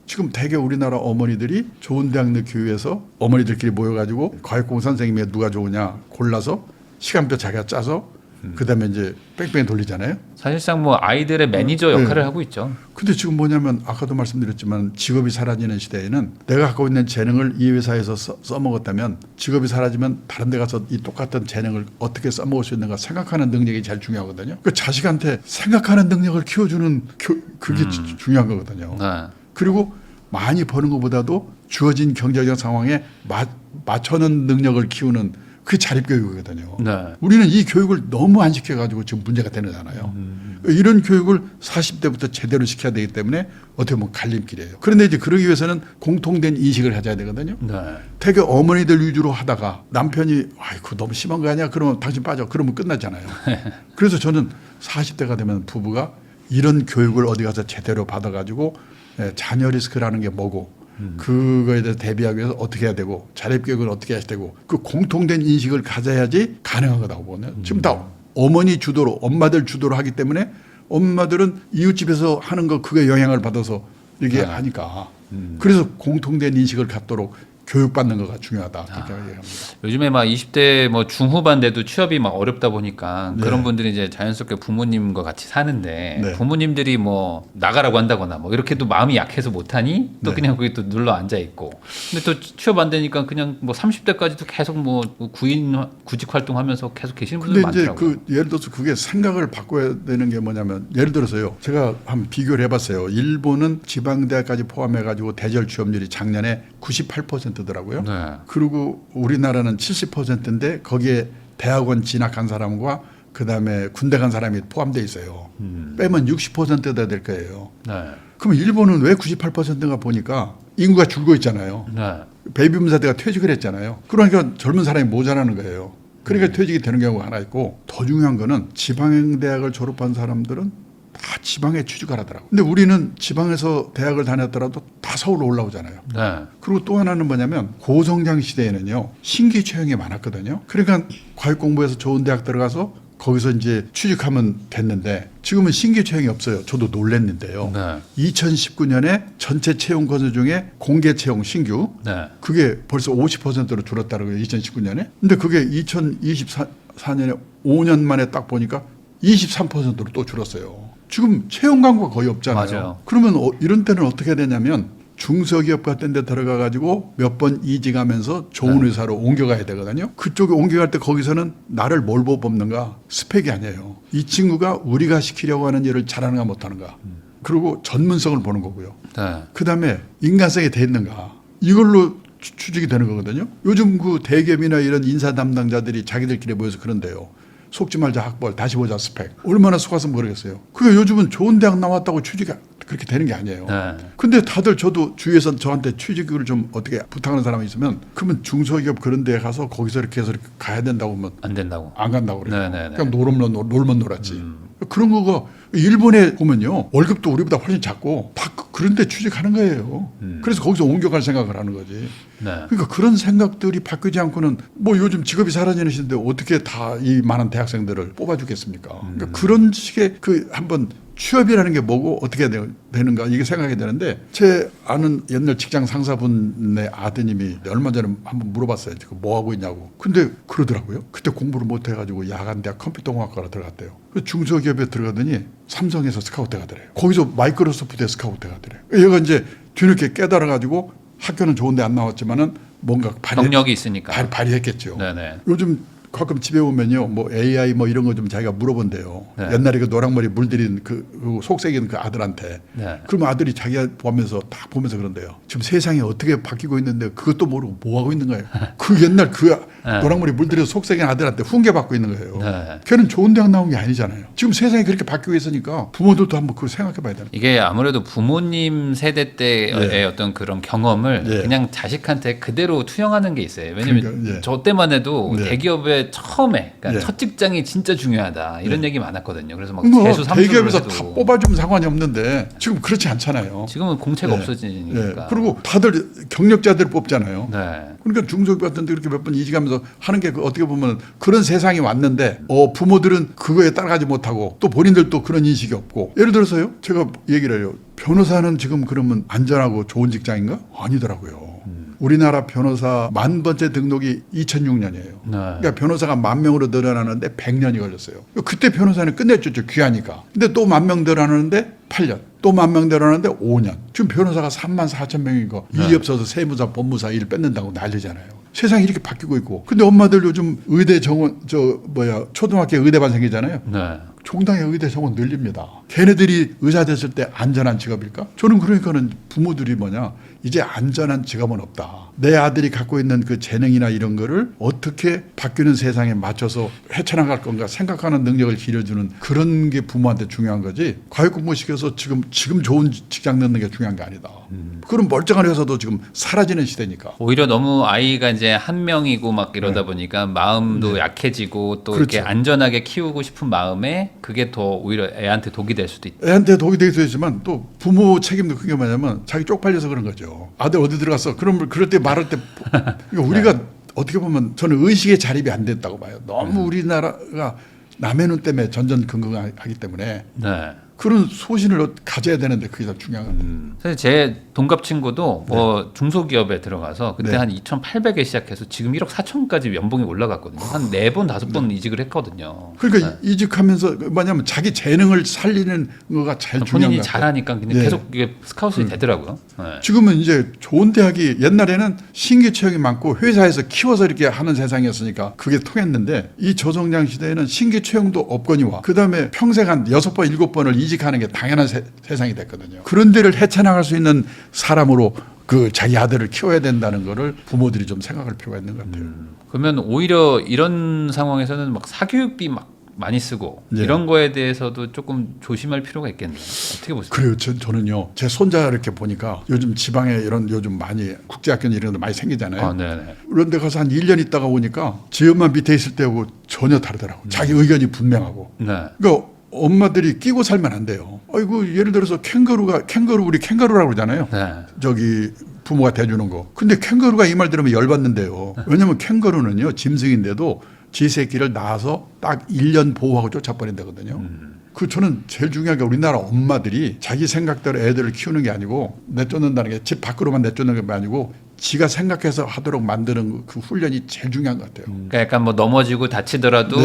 지금 대개 우리나라 어머니들이 좋은 대학 넣기 위해서 어머니들끼리 모여가지고 과외공 선생님이 누가 좋으냐 골라서 시간표 자기가 짜서 그다음에 이제 뺑뺑이 돌리잖아요. 사실상 뭐 아이들의 매니저 역할을 하고 있죠. 근데 지금 뭐냐면 아까도 말씀드렸지만 직업이 사라지는 시대에는 내가 갖고 있는 재능을 이 회사에서 써먹었다면 직업이 사라지면 다른 데 가서 이 똑같은 재능을 어떻게 써먹을 수 있는가 생각하는 능력이 제일 중요하거든요. 그 자식한테 생각하는 능력을 키워주는 그게 중요한 거거든요. 네. 그리고 많이 버는 것보다도 주어진 경제적 상황에 맞춰는 능력을 키우는 그게 자립교육이거든요. 네. 우리는 이 교육을 너무 안 시켜가지고 지금 문제가 되잖아요. 이런 교육을 40대부터 제대로 시켜야 되기 때문에 어떻게 보면 갈림길이에요. 그런데 이제 그러기 위해서는 공통된 인식을 가져야 되거든요. 네. 되게 어머니들 위주로 하다가 남편이 아이고 너무 심한 거 아니야? 그러면 당신 빠져. 그러면 끝나잖아요. 그래서 저는 40대가 되면 부부가 이런 교육을 어디 가서 제대로 받아가지고 자녀 리스크라는 게 뭐고 그거에 대해서 대비하기 위해서 어떻게 해야 되고 자립교육을 어떻게 해야 되고 그 공통된 인식을 가져야지 가능하다고 보거든요. 지금 다 어머니 주도로 엄마들 주도로 하기 때문에 엄마들은 이웃집에서 하는 거 그게 영향을 받아서 이게 하니까 그래서 공통된 인식을 갖도록 교육받는 거가 중요하다. 그렇게 얘기합니다. 요즘에 막 20대 뭐 중후반 돼도 취업이 막 어렵다 보니까 그런 분들이 이제 자연스럽게 부모님과 같이 사는데 부모님들이 뭐 나가라고 한다거나 뭐 이렇게도 마음이 약해서 못하니 또 그냥 거기 또 눌러 앉아 있고 근데 또 취업 안 되니까 그냥 뭐 30대까지도 계속 뭐 구직 활동하면서 계속 계시는 분들 많더라고요. 근데 이제 예를 들어서 그게 생각을 바꿔야 되는 게 뭐냐면 예를 들어서요. 제가 한번 비교를 해봤어요. 일본은 지방대학까지 포함해가지고 대졸 취업률이 작년에 98%더라고요. 네. 그리고 우리나라는 70%인데 거기에 대학원 진학한 사람과 그다음에 군대 간 사람이 포함되어 있어요. 빼면 60%가 될 거예요. 네. 그럼 일본은 왜 98%인가 보니까 인구가 줄고 있잖아요. 네. 베이비붐 세대가 퇴직을 했잖아요. 그러니까 젊은 사람이 모자라는 거예요. 그러니까 퇴직이 되는 경우가 하나 있고 더 중요한 거는 지방대학을 졸업한 사람들은 다 지방에 취직을 하더라고요. 근데 우리는 지방에서 대학을 다녔더라도 다 서울로 올라오잖아요. 네. 그리고 또 하나는 뭐냐면 고성장 시대에는요. 신규 채용이 많았거든요. 그러니까 과육 공부해서 좋은 대학 들어가서 거기서 이제 취직하면 됐는데 지금은 신규 채용이 없어요. 저도 놀랐는데요. 네. 2019년에 전체 채용 건수 중에 공개 채용 신규 네. 그게 벌써 50%로 줄었다고요. 2019년에. 근데 그게 2024년에 5년 만에 딱 보니까 23%로 또 줄었어요. 지금 채용 광고가 거의 없잖아요. 맞아요. 그러면 이런 때는 어떻게 해야 되냐면 중소기업 같은 데 들어가 가지고 몇 번 이직하면서 좋은 회사로 옮겨가야 되거든요. 그쪽에 옮겨갈 때 거기서는 나를 뭘 보고 뽑는가? 스펙이 아니에요. 이 친구가 우리가 시키려고 하는 일을 잘하는가 못하는가. 그리고 전문성을 보는 거고요. 네. 그다음에 인간성이 돼 있는가. 이걸로 취직이 되는 거거든요. 요즘 그 대기업이나 이런 인사 담당자들이 자기들끼리 모여서 그런데요. 속지 말자 학벌 다시 보자 스펙 얼마나 속았으면 모르겠어요. 그게 요즘은 좋은 대학 나왔다고 취직이 그렇게 되는 게 아니에요. 네. 근데 다들 저도 주위에서 저한테 취직을 좀 어떻게 부탁하는 사람이 있으면 그러면 중소기업 그런 데 가서 거기서 이렇게 해서 이렇게 가야 된다고 하면 안 된다고. 안 간다고 그래요. 네네네. 그냥 놀면 놀았지. 그런 거가 일본에 보면요. 월급도 우리보다 훨씬 작고 다 그런 데 취직하는 거예요. 그래서 거기서 옮겨갈 생각을 하는 거지. 네. 그러니까 그런 생각들이 바뀌지 않고는 뭐 요즘 직업이 사라지는 시대인데 어떻게 다 이 많은 대학생들을 뽑아주겠습니까? 그러니까 그런 식의 그 한번 취업이라는 게 뭐고 어떻게 되는가 이게 생각이 되는데 제 아는 옛날 직장 상사분의 아드님이 얼마 전에 한번 물어봤어요. 뭐 하고 있냐고. 근데 그러더라고요. 그때 공부를 못 해가지고 야간대학 컴퓨터공학과로 들어갔대요. 중소기업에 들어가더니 삼성에서 스카우트 가더래요. 거기서 마이크로소프트에 스카우트 가더래요. 얘가 이제 뒤늦게 깨달아가지고 학교는 좋은데 안 나왔지만은 뭔가 경력이 있으니까 발휘했겠죠. 네네. 요즘 가끔 집에 오면요, 뭐 AI 뭐 이런 거 좀 자기가 물어본대요. 네. 옛날에 그 노랑머리 물들인 그 속색인 그 아들한테. 네. 그러면 아들이 자기가 보면서 딱 보면서 그런대요. 지금 세상이 어떻게 바뀌고 있는데 그것도 모르고 뭐 하고 있는 거예요. 그 옛날 그 노랑머리 물들인 속색인 아들한테 훈계 받고 있는 거예요. 네. 걔는 좋은 대학 나온 게 아니잖아요. 지금 세상이 그렇게 바뀌고 있으니까 부모들도 한번 그걸 생각해 봐야 되는 거예요. 이게 아무래도 부모님 세대 때의 네. 어떤 그런 경험을 네. 그냥 자식한테 그대로 투영하는 게 있어요. 왜냐면 그러니까, 네. 저 때만 해도 네. 대기업의 처음에 그러니까 네. 첫 직장이 진짜 중요하다 이런 얘기 많았거든요. 그래서 막 뭐 재수 삼수를 대기업에서 해도 다 뽑아주면 상관이 없는데 지금 그렇지 않잖아요. 지금은 공채가 네. 없어지니까. 네. 그리고 다들 경력자들 뽑잖아요. 네. 그러니까 중소기업 같은 데 이렇게 몇 번 이직하면서 하는 게 어떻게 보면 그런 세상이 왔는데 부모들은 그거에 따라가지 못하고 또 본인들도 그런 인식이 없고 예를 들어서요. 제가 얘기를 해요. 변호사는 지금 그러면 안전하고 좋은 직장인가? 아니더라고요. 우리나라 변호사 1000번째 등록이 2006년이에요. 그러니까 변호사가 10,000명으로 늘어나는데 100년이 걸렸어요. 그때 변호사는 끝내줬죠. 귀하니까. 근데 또 10,000명 늘어나는데 8년. 또 10,000명 늘어나는데 5년. 지금 변호사가 34,000명이고 일이 없어서 세무사, 법무사 일 뺏는다고 난리잖아요. 세상이 이렇게 바뀌고 있고. 근데 엄마들 요즘 의대 정원, 초등학교 의대반 생기잖아요. 종당의 의대 정원 늘립니다. 걔네들이 의사 됐을 때 안전한 직업일까? 저는 그러니까는 부모들이 이제 안전한 직업은 없다. 내 아들이 갖고 있는 그 재능이나 이런 거를 어떻게 바뀌는 세상에 맞춰서 헤쳐나갈 건가 생각하는 능력을 기려주는 그런 게 부모한테 중요한 거지. 과외 공부시켜서 지금 좋은 직장 넣는 게 중요한 게 아니다. 그런 멀쩡한 회사도 지금 사라지는 시대니까. 오히려 너무 아이가 이제 한 명이고 막 이러다 보니까 마음도 약해지고 또 이렇게 안전하게 키우고 싶은 마음에 그게 더 오히려 애한테 독이 될 수도 있다. 애한테 독이 될 수도 있지만 또 부모 책임도 그게 뭐냐면 자기 쪽팔려서 그런 거죠. 아들 어디 들어갔어? 그럴 때 말할 때 그러니까 우리가 어떻게 보면 저는 의식의 자립이 안 됐다고 봐요. 너무 우리나라가 남의 눈 때문에 전전긍긍하기 때문에 그런 소신을 가져야 되는데 그게 더 중요한 것 같아요. 사실 제 동갑 친구도 뭐 중소기업에 들어가서 그때 한 2,800에 시작해서 지금 1억 4천까지 연봉이 올라갔거든요. 한 4번 5번 이직을 했거든요. 그러니까 이직하면서 뭐냐면 자기 재능을 살리는 거가 제일 중요한 것 같아요. 본인이 잘하니까 그냥 계속 이게 스카웃이 되더라고요. 지금은 이제 좋은 대학이 옛날에는 신규 채용이 많고 회사에서 키워서 이렇게 하는 세상이었으니까 그게 통했는데 이 저성장 시대에는 신규 채용도 없거니와 그다음에 평생 한 6번 7번을 이직하는 게 당연한 세상이 됐거든요. 그런 데를 헤쳐나갈 수 있는 사람으로 그 자기 아들을 키워야 된다는 거를 부모들이 좀 생각할 필요가 있는 것 같아요. 그러면 오히려 이런 상황에서는 막 사교육비 막 많이 쓰고 이런 거에 대해서도 조금 조심할 필요가 있겠네요. 어떻게 보세요? 그래요. 저는요. 제 손자 이렇게 보니까 요즘 지방에 이런 요즘 많이 국제학교 이런 데 많이 생기잖아요. 그런 데 가서 한 1년 있다가 오니까 지 엄마 밑에 있을 때하고 전혀 다르더라고요. 자기 의견이 분명하고. 그러니까 엄마들이 끼고 살면 안 돼요. 아이고 예를 들어서 우리 캥거루라고 그러잖아요. 저기 부모가 대주는 거. 근데 캥거루가 이 말 들으면 열받는데요. 왜냐하면 캥거루는요 짐승인데도 지 새끼를 낳아서 딱 1년 보호하고 쫓아버린다거든요. 저는 제일 중요한 게 우리나라 엄마들이 자기 생각대로 애들을 키우는 게 아니고 내쫓는다는 게 집 밖으로만 내쫓는 게 아니고 지가 생각해서 하도록 만드는 그 훈련이 제일 중요한 것 같아요. 그러니까 약간 뭐 넘어지고 다치더라도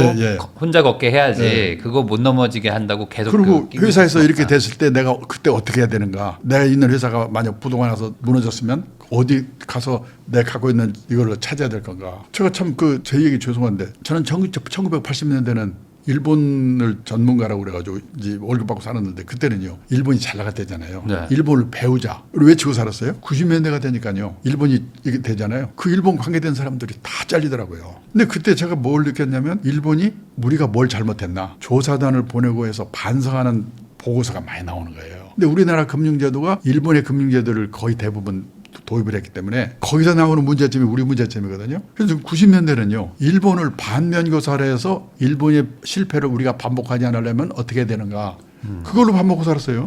혼자 걷게 해야지 그거 못 넘어지게 한다고 계속. 그리고 회사에서 이렇게 됐을 때 내가 그때 어떻게 해야 되는가. 내가 있는 회사가 만약 부도가 나서 무너졌으면 어디 가서 내가 갖고 있는 이걸로 찾아야 될 건가. 제가 참 제 얘기 죄송한데 저는 1980년대는 일본을 전문가라고 그래가지고 이제 월급 받고 살았는데 그때는요 일본이 잘 나갈 때잖아요. 일본을 배우자 외치고 살았어요. 90년대가 되니까요 일본이 이게 되잖아요. 그 일본 관계된 사람들이 다 잘리더라고요. 근데 그때 제가 뭘 느꼈냐면 일본이 우리가 뭘 잘못했나 조사단을 보내고 해서 반성하는 보고서가 많이 나오는 거예요. 근데 우리나라 금융제도가 일본의 금융제도를 거의 대부분 도입을 했기 때문에 거기서 나오는 문제점이 우리 문제점이거든요. 그래서 90년대는요. 일본을 반면교사를 해서 일본의 실패를 우리가 반복하지 않으려면 어떻게 해야 되는가. 그걸로 밥 먹고 살았어요.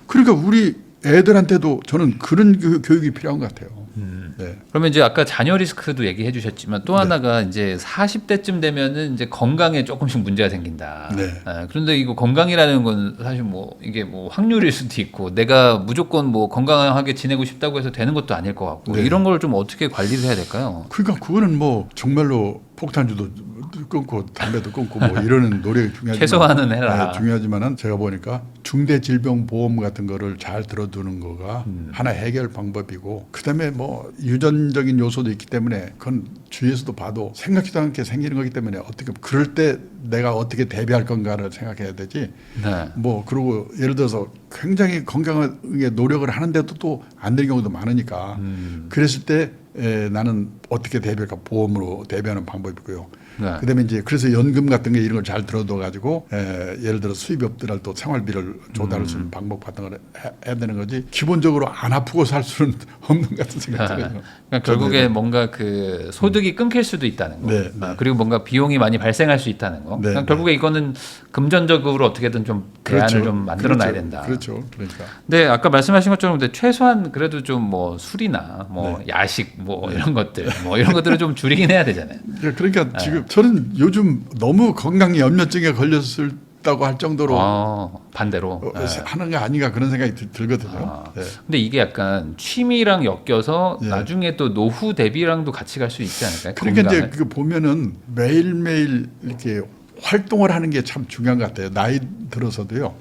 그러니까 우리 애들한테도 저는 그런 교육이 필요한 것 같아요. 그러면 이제 아까 자녀 리스크도 얘기해 주셨지만 또 하나가 이제 40대쯤 되면은 이제 건강에 조금씩 문제가 생긴다. 그런데 이거 건강이라는 건 사실 뭐 이게 뭐 확률일 수도 있고 내가 무조건 뭐 건강하게 지내고 싶다고 해서 되는 것도 아닐 것 같고 이런 걸 좀 어떻게 관리를 해야 될까요? 그러니까 그거는 뭐 정말로 폭탄주도 끊고 담배도 끊고 뭐 이러는 노력이 중요하지만 최소한은 해라. 중요하지만은 제가 보니까 중대질병보험 같은 거를 잘 들어두는 거가 하나 해결 방법이고 그다음에 뭐 유전적인 요소도 있기 때문에 그건 주위에서도 봐도 생각지도 않게 생기는 거기 때문에 어떻게 그럴 때 내가 어떻게 대비할 건가를 생각해야 되지. 뭐 그리고 예를 들어서 굉장히 건강하게 노력을 하는데도 또 안 되는 경우도 많으니까 그랬을 때 나는 어떻게 대비할까 보험으로 대비하는 방법이고요. 그다음에 이제 그래서 연금 같은 게 이런 걸 잘 들어둬 가지고 예를 들어 수입이 없더라도 생활비를 조달할 수 있는 방법 같은 걸 해야 되는 거지. 기본적으로 안 아프고 살 수는 없는 것 같은 생각이 들어요. 그러니까 결국에 뭔가 그 소득이 끊길 수도 있다는 거. 그리고 뭔가 비용이 많이 발생할 수 있다는 거. 그러니까 결국에 이거는 금전적으로 어떻게든 좀 대안을 좀 만들어놔야 된다. 그렇죠. 그러니까. 근데 아까 말씀하신 것처럼 근데 최소한 그래도 좀 뭐 술이나 뭐 야식 뭐 이런 것들 뭐 이런 것들을 좀 줄이긴 해야 되잖아요. 그러니까 지금 저는 요즘 너무 건강 염려증에 걸렸을 있다고 할 정도로 반대로 하는 게 아닌가 그런 생각이 들거든요. 네. 근데 이게 약간 취미랑 엮여서 나중에 또 노후 대비랑도 같이 갈 수 있지 않을까요? 그러니까 건강을? 이제 그 보면은 매일매일 이렇게 활동을 하는 게 참 중요한 것 같아요. 나이 들어서도요.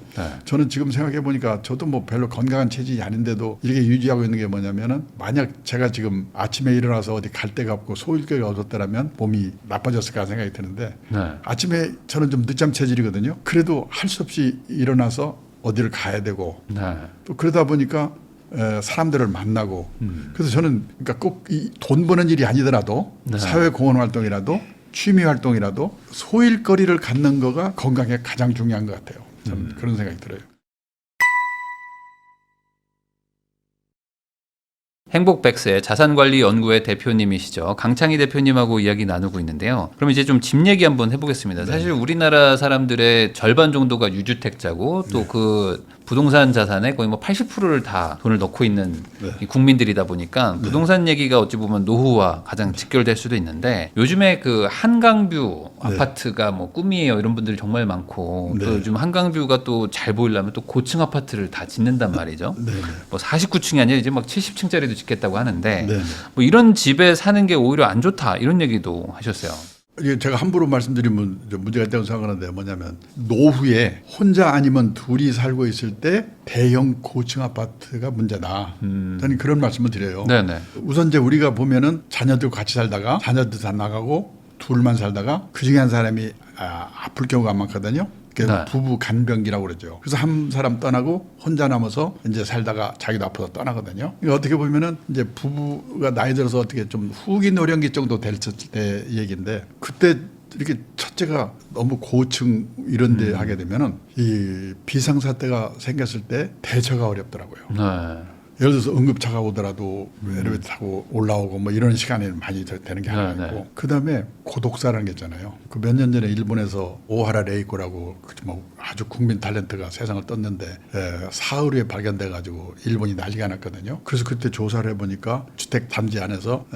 저는 지금 생각해 보니까 저도 뭐 별로 건강한 체질이 아닌데도 이렇게 유지하고 있는 게 뭐냐면은 만약 제가 지금 아침에 일어나서 어디 갈 데가 없고 소일거리가 없었더라면 몸이 나빠졌을까 생각이 드는데 아침에 저는 좀 늦잠 체질이거든요. 그래도 할 수 없이 일어나서 어디를 가야 되고 또 그러다 보니까 사람들을 만나고 그래서 저는 그러니까 꼭 돈 버는 일이 아니더라도 사회 공헌 활동이라도 취미 활동이라도 소일거리를 갖는 거가 건강에 가장 중요한 것 같아요. 저는 그런 생각이 들어요. 행복백세 자산관리연구회 대표님이시죠. 강창희 대표님하고 이야기 나누고 있는데요. 그럼 이제 좀 집 얘기 한번 해보겠습니다. 사실 우리나라 사람들의 절반 정도가 유주택자고 또 그 부동산 자산의 거의 뭐 80%를 다 돈을 넣고 있는 이 국민들이다 보니까 부동산 얘기가 어찌 보면 노후와 가장 직결될 수도 있는데 요즘에 그 한강뷰 아파트가 뭐 꿈이에요 이런 분들이 정말 많고 또 요즘 한강뷰가 또 잘 보이려면 또 고층 아파트를 다 짓는단 말이죠. 뭐 49층이 아니라 이제 막 70층짜리도 짓겠다고 하는데 뭐 이런 집에 사는 게 오히려 안 좋다 이런 얘기도 하셨어요. 이게 제가 함부로 말씀드리면 문제가 있다고 생각하는데 뭐냐면 노후에 혼자 아니면 둘이 살고 있을 때 대형 고층 아파트가 문제다. 저는 그런 말씀을 드려요. 우선 이제 우리가 보면은 자녀들 같이 살다가 자녀들 다 나가고 둘만 살다가 그 중에 한 사람이 아플 경우가 많거든요. 부부 간병기라고 그러죠. 그래서 한 사람 떠나고 혼자 남아서 이제 살다가 자기도 아파서 떠나거든요. 그러니까 어떻게 보면은 이제 부부가 나이 들어서 어떻게 좀 후기 노령기 정도 될 때 얘기인데 그때 이렇게 첫째가 너무 고층 이런 데 하게 되면은 이 비상사태가 생겼을 때 대처가 어렵더라고요. 예를 들어서 응급차가 오더라도 엘리베이터 타고 올라오고 뭐 이런 시간이 많이 되는 게 하나 있고 그다음에 고독사라는 게 있잖아요. 그 몇 년 전에 일본에서 오하라 레이코라고 뭐 아주 국민 탤런트가 세상을 떴는데 사흘 후에 발견돼 가지고 일본이 난리가 났거든요. 그래서 그때 조사를 해보니까 주택 단지 안에서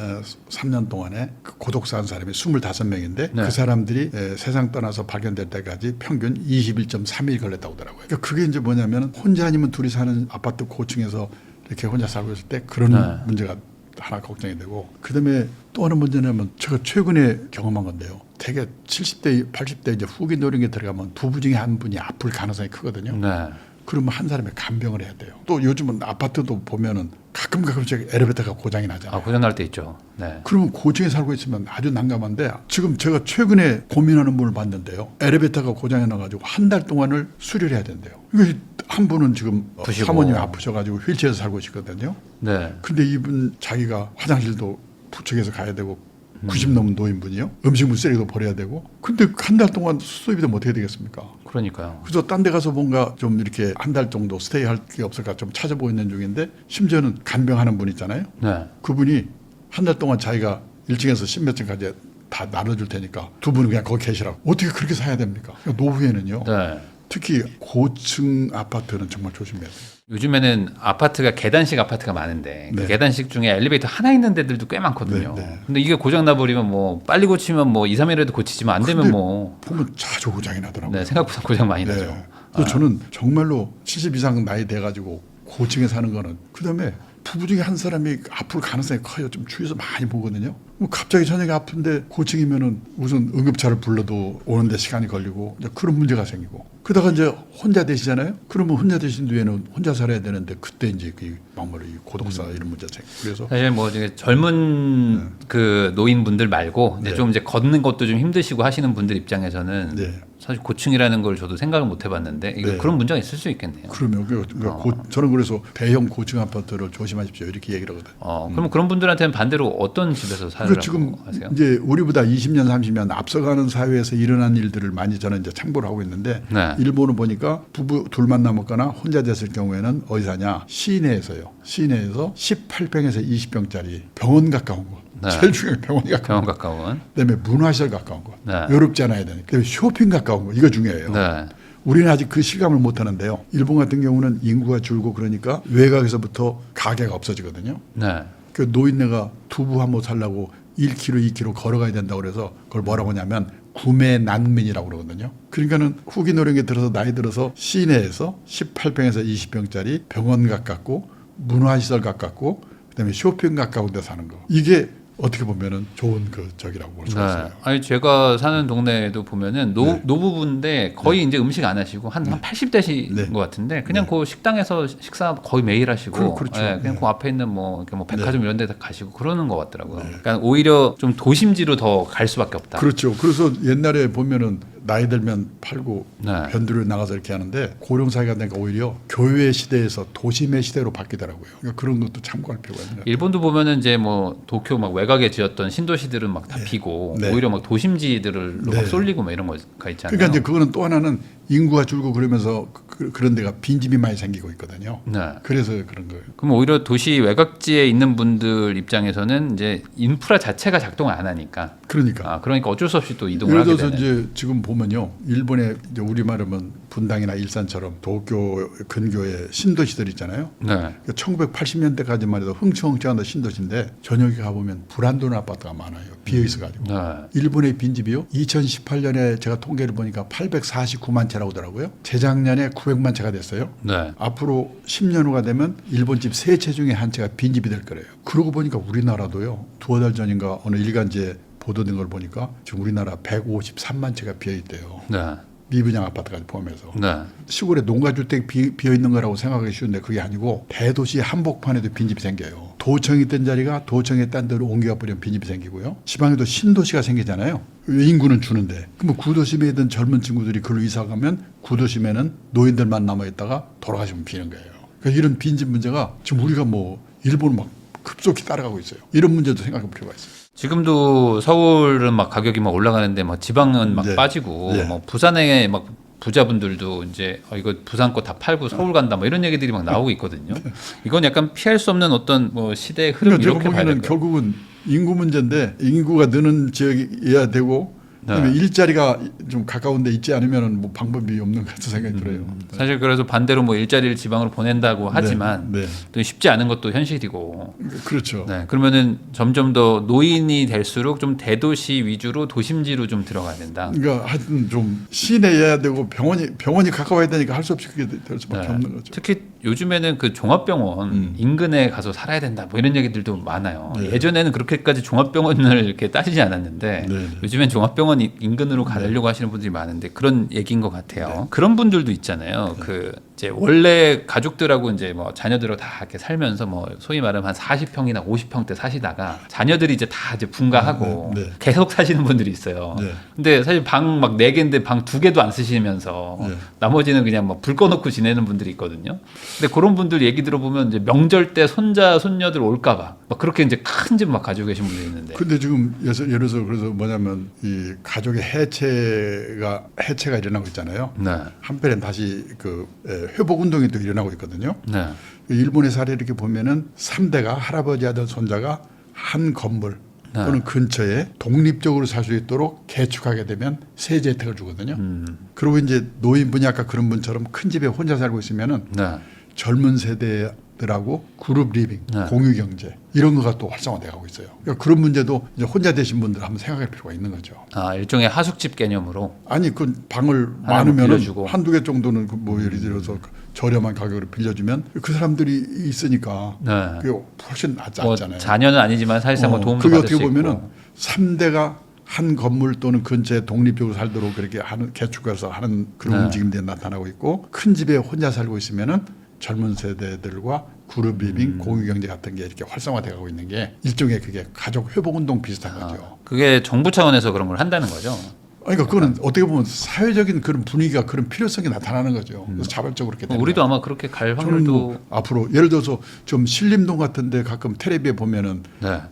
3년 동안에 그 고독사한 사람이 25명인데 그 사람들이 세상 떠나서 발견될 때까지 평균 21.3일 걸렸다고 하더라고요. 그러니까 그게 이제 뭐냐면 혼자 아니면 둘이 사는 아파트 고층에서 이렇게 혼자 살고 있을 때 그런 문제가 하나 걱정이 되고 그다음에 또 하나 문제는 제가 최근에 경험한 건데요. 되게 70대, 80대 이제 후기 노령에 들어가면 부부 중에 한 분이 아플 가능성이 크거든요. 그러면 한 사람이 간병을 해야 돼요. 또 요즘은 아파트도 보면은 가끔씩 엘리베이터가 고장이 나잖아요. 고장 날 때 있죠. 그러면 고층에 살고 있으면 아주 난감한데 지금 제가 최근에 고민하는 분을 봤는데요. 엘리베이터가 고장이 나가지고 한 달 동안을 수리를 해야 된대요. 한 분은 지금 사모님이 아프셔가지고 휠체어에서 살고 있거든요. 근데 이분 자기가 화장실도 부축해서 가야 되고 90 넘은 노인분이요. 음식물 쓰레기도 버려야 되고. 근데 한 달 동안 수입이 되면 어떻게 되겠습니까? 그러니까요. 그래서 딴 데 가서 뭔가 좀 이렇게 한 달 정도 스테이 할 게 없을까 좀 찾아보고 있는 중인데 심지어는 간병하는 분 있잖아요. 그분이 한 달 동안 자기가 1층에서 10몇 층까지 다 나눠줄 테니까 두 분은 그냥 거기 계시라고. 어떻게 그렇게 사야 됩니까? 노후에는요. 특히 고층 아파트는 정말 조심해야 돼요. 요즘에는 아파트가 계단식 아파트가 많은데 그 계단식 중에 엘리베이터 하나 있는 데들도 꽤 많거든요. 근데 이게 고장 나버리면 뭐 빨리 고치면 뭐 2, 3일에도 고치지만 안 되면 뭐 보면 자주 고장이 나더라고요. 생각보다 고장 많이 나죠. 그래서 저는 정말로 70 이상 나이 돼가지고 고층에 사는 거는 그다음에 부부 중에 한 사람이 아플 가능성이 커요. 좀 주위에서 많이 보거든요. 뭐 갑자기 저녁에 아픈데 고층이면은 우선 응급차를 불러도 오는데 시간이 걸리고 이제 그런 문제가 생기고 그러다가 이제 혼자 되시잖아요. 그러면 혼자 되신 뒤에는 혼자 살아야 되는데 그때 이제 그 막말로 고독사 이런 문제가 생기고 그래서 사실 뭐 이제 젊은 그 노인분들 말고 이제 좀 이제 걷는 것도 좀 힘드시고 하시는 분들 입장에서는 사실 고층이라는 걸 저도 생각을 못 해봤는데 이거 그런 문제가 있을 수 있겠네요. 그러면 저는 그래서 대형 고층 아파트를 조심하십시오 이렇게 얘기를 하거든요. 그럼 그런 분들한테는 반대로 어떤 집에서 살라고 지금 하세요? 이제 우리보다 20년 30년 앞서가는 사회에서 일어난 일들을 많이 저는 이제 참고를 하고 있는데 일본을 보니까 부부 둘만 남았거나 혼자 됐을 경우에는 어디 사냐 시내에서요. 시내에서 18평에서 20평짜리 병원 가까운 곳. 제일 중요한 병원이 가까운 그다음에 문화시설 가까운 곳. 외롭지 않아야 되니까. 그다음에 쇼핑 가까운 곳. 이거 중요해요. 우리는 아직 그 실감을 못 하는데요. 일본 같은 경우는 인구가 줄고 그러니까 외곽에서부터 가게가 없어지거든요. 그 노인네가 두부 한 모 살라고 1km, 2km 걸어가야 된다고 그래서 그걸 뭐라고 하냐면 구매 난민이라고 그러거든요. 그러니까는 후기 노령에 들어서 나이 들어서 시내에서 18평에서 20평짜리 병원 가깝고 문화시설 가깝고 그다음에 쇼핑 가까운 데 사는 거. 이게 어떻게 보면은 좋은 그 적이라고 볼 수 있어요. 아니 제가 사는 동네에도 보면은 노부부인데 거의 이제 음식 안 하시고 한 80대신 것 같은데 그냥 그 식당에서 식사 거의 매일 하시고 그렇죠. 그냥 그 앞에 있는 뭐 이렇게 뭐 백화점 이런 데 다 가시고 그러는 것 같더라고요. 그러니까 오히려 좀 도심지로 더 갈 수밖에 없다. 그렇죠. 그래서 옛날에 보면은 나이 들면 팔고 변두리로 나가서 이렇게 하는데 고령 사회가 되니까 오히려 교회 시대에서 도심의 시대로 바뀌더라고요. 그러니까 그런 것도 참고할 필요가 있는. 일본도 보면은 이제 뭐 도쿄 막 외곽에 지었던 신도시들은 막 다 비고 오히려 막 도심지들로 막 쏠리고 막 이런 거가 있잖아요. 그러니까 이제 그거는 또 하나는 인구가 줄고 그러면서 그런 데가 빈집이 많이 생기고 있거든요. 그래서 그런 거예요. 그럼 오히려 도시 외곽지에 있는 분들 입장에서는 이제 인프라 자체가 작동을 안 하니까. 그러니까 어쩔 수 없이 또 이동을 하게 예를 되는. 들어서 이제 지금 보면요, 일본에 이제 우리 말하면 분당이나 일산처럼 도쿄 근교에 신도시들 있잖아요. 1980년대까지만 해도 흥청흥청한 신도시인데 저녁에 가보면 불안도는 아파트가 많아요. 비어 있어가지고. 일본의 빈집이요. 2018년에 제가 통계를 보니까 849만 채라고 하더라고요. 재작년에 900만 채가 됐어요. 앞으로 10년 후가 되면 일본 집 3채 중에 한 채가 빈집이 될 거래요. 그러고 보니까 우리나라도요. 두어 달 전인가 어느 일간지에 보도된 걸 보니까 지금 우리나라 153만 채가 비어 있대요. 미분양 아파트까지 포함해서. 시골에 농가주택 비어 있는 거라고 생각하기 쉬운데 그게 아니고 대도시 한복판에도 빈집이 생겨요. 도청이 있던 자리가 도청의 딴 데로 옮겨가 버리면 빈집이 생기고요. 지방에도 신도시가 생기잖아요. 인구는 주는데. 그럼 구도심에 있던 젊은 친구들이 그걸로 이사 가면 구도심에는 노인들만 남아있다가 돌아가시면 비는 거예요. 그러니까 이런 빈집 문제가 지금 우리가 뭐 일본을 막 급속히 따라가고 있어요. 이런 문제도 생각할 필요가 있어요. 지금도 서울은 막 가격이 막 올라가는데 막 지방은 막 빠지고 뭐 부산에 막 부자분들도 이제 이거 부산 거 다 팔고 서울 간다 뭐 이런 얘기들이 막 나오고 있거든요. 이건 약간 피할 수 없는 어떤 뭐 시대의 흐름 그러니까 이렇게 봐야 될까요? 결국은 인구 문제인데 인구가 느는 지역이어야 되고 그다음에 일자리가 좀 가까운 데 있지 않으면 뭐 방법이 없는 것 같은 생각이 들어요. 사실 그래서 반대로 뭐 일자리를 지방으로 보낸다고 하지만 또 쉽지 않은 것도 현실이고. 그렇죠. 그러면은 점점 더 노인이 될수록 좀 대도시 위주로 도심지로 좀 들어가야 된다. 그러니까 하여튼 좀 시내여야 되고 병원이 가까워야 되니까 할 수 없이 그게 될 수밖에 없는 거죠. 특히 요즘에는 그 종합병원 인근에 가서 살아야 된다 뭐 이런 얘기들도 많아요. 예전에는 그렇게까지 종합병원을 이렇게 따지지 않았는데 요즘엔 종합병원 인근으로 가려고 하시는 분들이 많은데 그런 얘기인 것 같아요. 그런 분들도 있잖아요. 그 이제 원래 가족들하고 이제 뭐 자녀들하고 다 이렇게 살면서 뭐 소위 말하면 한 40평이나 50평대 사시다가 자녀들이 이제 다 이제 분가하고 계속 사시는 분들이 있어요. 근데 사실 방 막 4개인데 방 2개도 안 쓰시면서 나머지는 그냥 막 불 꺼놓고 지내는 분들이 있거든요. 근데 그런 분들 얘기 들어보면 이제 명절 때 손자 손녀들 올까봐 막 그렇게 이제 큰 집 막 가지고 계신 분들이 있는데. 근데 지금 예를 들어서 그래서 뭐냐면 이 가족의 해체가 일어나고 있잖아요. 한편엔 다시 그 회복 운동이 또 일어나고 있거든요. 일본의 사례 이렇게 보면은 3대가 할아버지 아들 손자가 한 건물 또는 근처에 독립적으로 살 수 있도록 개축하게 되면 세제 혜택을 주거든요. 그리고 이제 노인분이 아까 그런 분처럼 큰 집에 혼자 살고 있으면은 젊은 세대들하고 그룹 리빙, 공유 경제 이런 거가 또 활성화돼 가고 있어요. 그러니까 그런 문제도 이제 혼자 되신 분들 한번 생각할 필요가 있는 거죠. 일종의 하숙집 개념으로. 아니 그 방을 많으면 한두 개 정도는 뭐 예를 들어서 저렴한 가격으로 빌려주면 그 사람들이 있으니까 그게 훨씬 낫지 않잖아요. 자녀는 아니지만 사실상 뭐 도움도 받을 수 있고. 그게 어떻게 보면은 3대가 한 건물 또는 근처에 독립적으로 살도록 그렇게 하는 개축해서 하는 그런 움직임들이 나타나고 있고 큰 집에 혼자 살고 있으면은 젊은 세대들과 그룹 리빙, 공유 경제 같은 게 이렇게 활성화돼 가고 있는 게 일종의 그게 가족 회복 운동 비슷한 거죠. 그게 정부 차원에서 그런 걸 한다는 거죠. 그러니까 그거는 어떻게 보면 사회적인 그런 분위기가 그런 필요성이 나타나는 거죠. 그래서 자발적으로 그렇게 되는 우리도 거예요. 아마 그렇게 갈 확률도 뭐 앞으로 예를 들어서 좀 신림동 같은데 가끔 텔레비에 보면은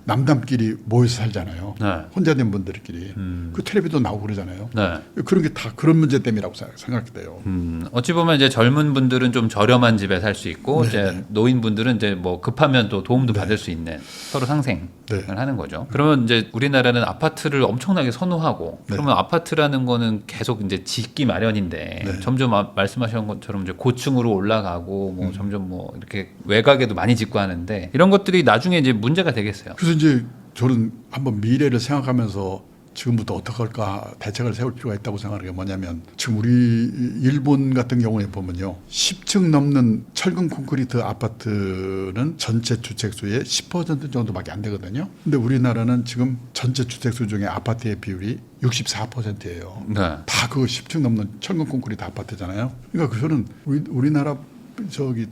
남남끼리 모여서 살잖아요. 혼자 된 분들끼리 그 텔레비도 나오고 그러잖아요. 그런 게 다 그런 문제 때문이라고 생각돼요. 어찌 보면 이제 젊은 분들은 좀 저렴한 집에 살 수 있고 이제 노인분들은 이제 뭐 급하면 또 도움도 받을 수 있는 서로 상생을 하는 거죠. 그러면 이제 우리나라는 아파트를 엄청나게 선호하고 그러면 아파트라는 거는 계속 이제 짓기 마련인데 점점 말씀하신 것처럼 이제 고층으로 올라가고 뭐 점점 뭐 이렇게 외곽에도 많이 짓고 하는데 이런 것들이 나중에 이제 문제가 되겠어요. 그래서 이제 저는 한번 미래를 생각하면서 지금부터 어떻게 할까 대책을 세울 필요가 있다고 생각하는 게 뭐냐면 지금 우리 일본 같은 경우에 보면요. 10층 넘는 철근 콘크리트 아파트는 전체 주택수의 10% 정도밖에 안 되거든요. 근데 우리나라는 지금 전체 주택수 중에 아파트의 비율이 64%예요. 네. 다 그 10층 넘는 철근 콘크리트 아파트잖아요. 그러니까 저는 우리나라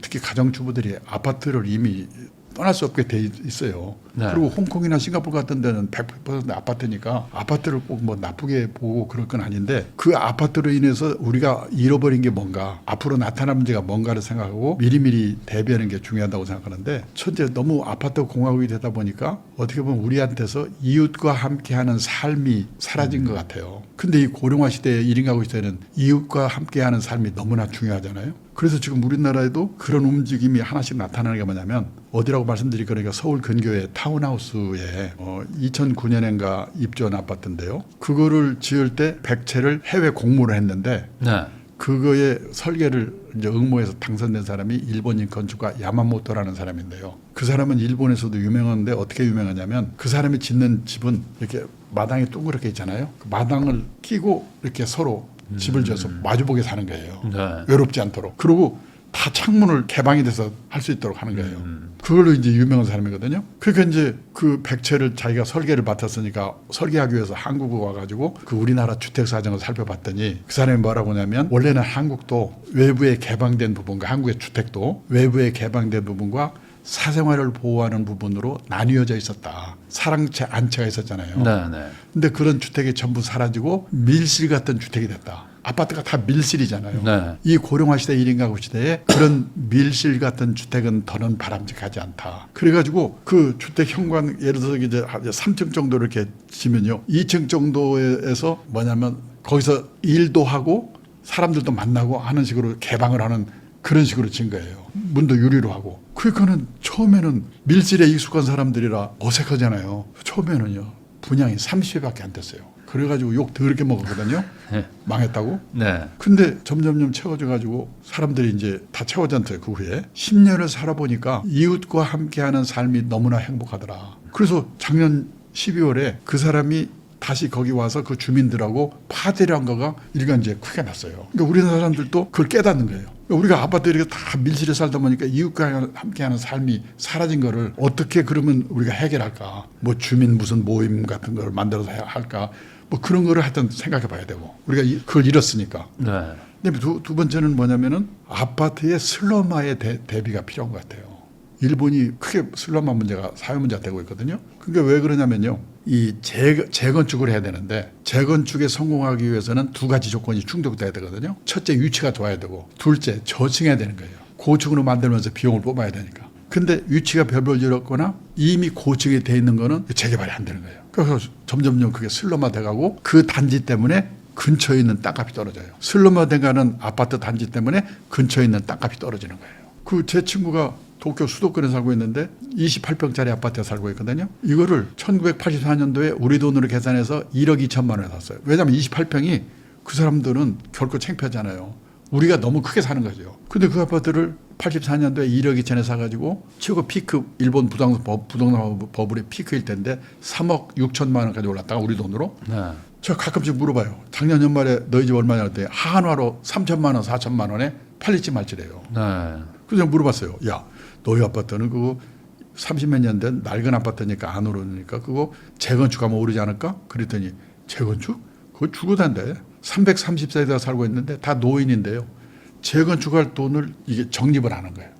특히 가정주부들이 아파트를 이미 떠날 수 없게 돼 있어요. 네. 그리고 홍콩이나 싱가포르 같은 데는 100% 아파트니까 아파트를 꼭 뭐 나쁘게 보고 그럴 건 아닌데 그 아파트로 인해서 우리가 잃어버린 게 뭔가 앞으로 나타날 문제가 뭔가를 생각하고 미리미리 대비하는 게 중요하다고 생각하는데 현재 너무 아파트 공화국이 되다 보니까 어떻게 보면 우리한테서 이웃과 함께하는 삶이 사라진 것 같아요. 근데 이 고령화 시대에 1인 가구 시대는 이웃과 함께하는 삶이 너무나 중요하잖아요. 그래서 지금 우리나라에도 그런 움직임이 하나씩 나타나는 게 뭐냐면 어디라고 말씀드릴 거니까 서울 근교의 타운하우스에 2009년인가 입주한 아파트인데요. 그거를 지을 때 100채를 해외 공모를 했는데 네. 그거의 설계를 이제 응모해서 당선된 사람이 일본인 건축가 야마모토라는 사람인데요. 그 사람은 일본에서도 유명한데 어떻게 유명하냐면 그 사람이 짓는 집은 이렇게 마당이 동그랗게 있잖아요. 그 마당을 끼고 이렇게 서로 집을 지어서 마주보게 사는 거예요. 네. 외롭지 않도록. 그리고 다 창문을 개방이 돼서 할 수 있도록 하는 거예요. 그걸로 이제 유명한 사람이거든요. 그러니까 이제 그 100채를 자기가 설계를 맡았으니까 설계하기 위해서 한국에 와가지고 그 우리나라 주택 사정을 살펴봤더니 그 사람이 뭐라고 하냐면 원래는 한국도 외부에 개방된 부분과 한국의 주택도 외부에 개방된 부분과 사생활을 보호하는 부분으로 나뉘어져 있었다. 사랑채 안채가 있었잖아요. 네. 근데 그런 주택이 전부 사라지고 밀실 같은 주택이 됐다. 아파트가 다 밀실이잖아요. 네. 이 고령화 시대 1인 가구 시대에 그런 밀실 같은 주택은 더는 바람직하지 않다. 그래가지고 그 주택 현관 예를 들어서 이제 3층 정도 이렇게 지면요. 2층 정도에서 뭐냐면 거기서 일도 하고 사람들도 만나고 하는 식으로 개방을 하는 그런 식으로 진 거예요. 문도 유리로 하고. 그러니까는 처음에는 밀실에 익숙한 사람들이라 어색하잖아요. 처음에는요. 분양이 30회밖에 안 됐어요. 그래가지고 욕 더럽게 먹었거든요. 네. 망했다고. 네. 근데 점점점 채워져가지고 사람들이 이제 다 채워졌어요. 그 후에 10년을 살아보니까 이웃과 함께하는 삶이 너무나 행복하더라. 그래서 작년 12월에 그 사람이 다시 거기 와서 그 주민들하고 파티를 한 거가 일간지에 크게 났어요. 그러니까 우리나라 사람들도 그걸 깨닫는 거예요. 그러니까 우리가 아파트 이렇게 다 밀실에 살다 보니까 이웃과 함께하는 삶이 사라진 거를 어떻게 그러면 우리가 해결할까? 뭐 주민 무슨 모임 같은 걸 만들어서 할까? 뭐 그런 거를 하여튼 생각해 봐야 되고 우리가 그걸 잃었으니까. 네. 근데 두 번째는 뭐냐면은 아파트의 슬럼화의 대비가 필요한 것 같아요. 일본이 크게 슬럼화 문제가 사회 문제가 되고 있거든요. 그러니까 왜 그러냐면요. 이 재건축을 해야 되는데 재건축에 성공하기 위해서는 두 가지 조건이 충족돼야 되거든요. 첫째 위치가 좋아야 되고 둘째 저층해야 되는 거예요. 고층으로 만들면서 비용을 뽑아야 되니까. 근데 위치가 별별지었거나 이미 고층이 돼 있는 거는 재개발이 안 되는 거예요. 그래서 점점점 그게 슬럼화 돼가고 그 단지 때문에 근처에 있는 땅값이 떨어져요. 슬럼화 돼가는 아파트 단지 때문에 근처에 있는 땅값이 떨어지는 거예요. 그 제 친구가 도쿄 수도권에 살고 있는데 28평짜리 아파트에 살고 있거든요. 이거를 1984년도에 우리 돈으로 계산해서 1억 2천만 원에 샀어요. 왜냐하면 28평이 그 사람들은 결코 창피하잖아요. 우리가 너무 크게 사는 거죠. 근데 그 아파트를 84년도에 1억 2천에 사가지고 최고 피크 일본 부동산 버블의 피크일 텐데 3억 6천만 원까지 올랐다가 우리 돈으로. 네. 제가 가끔씩 물어봐요. 작년 연말에 너희 집 얼마냐 그랬더니 한화로 3천만 원 4천만 원에 팔릴지 말지래요. 네. 그래서 물어봤어요. 야, 너희 아파트는 그거 30몇 년 된 낡은 아파트니까 안 오르니까 그거 재건축하면 오르지 않을까? 그랬더니 재건축? 그거 죽어단데. 330세대가 살고 있는데 다 노인인데요. 재건축할 돈을 이게 적립을 하는 거예요.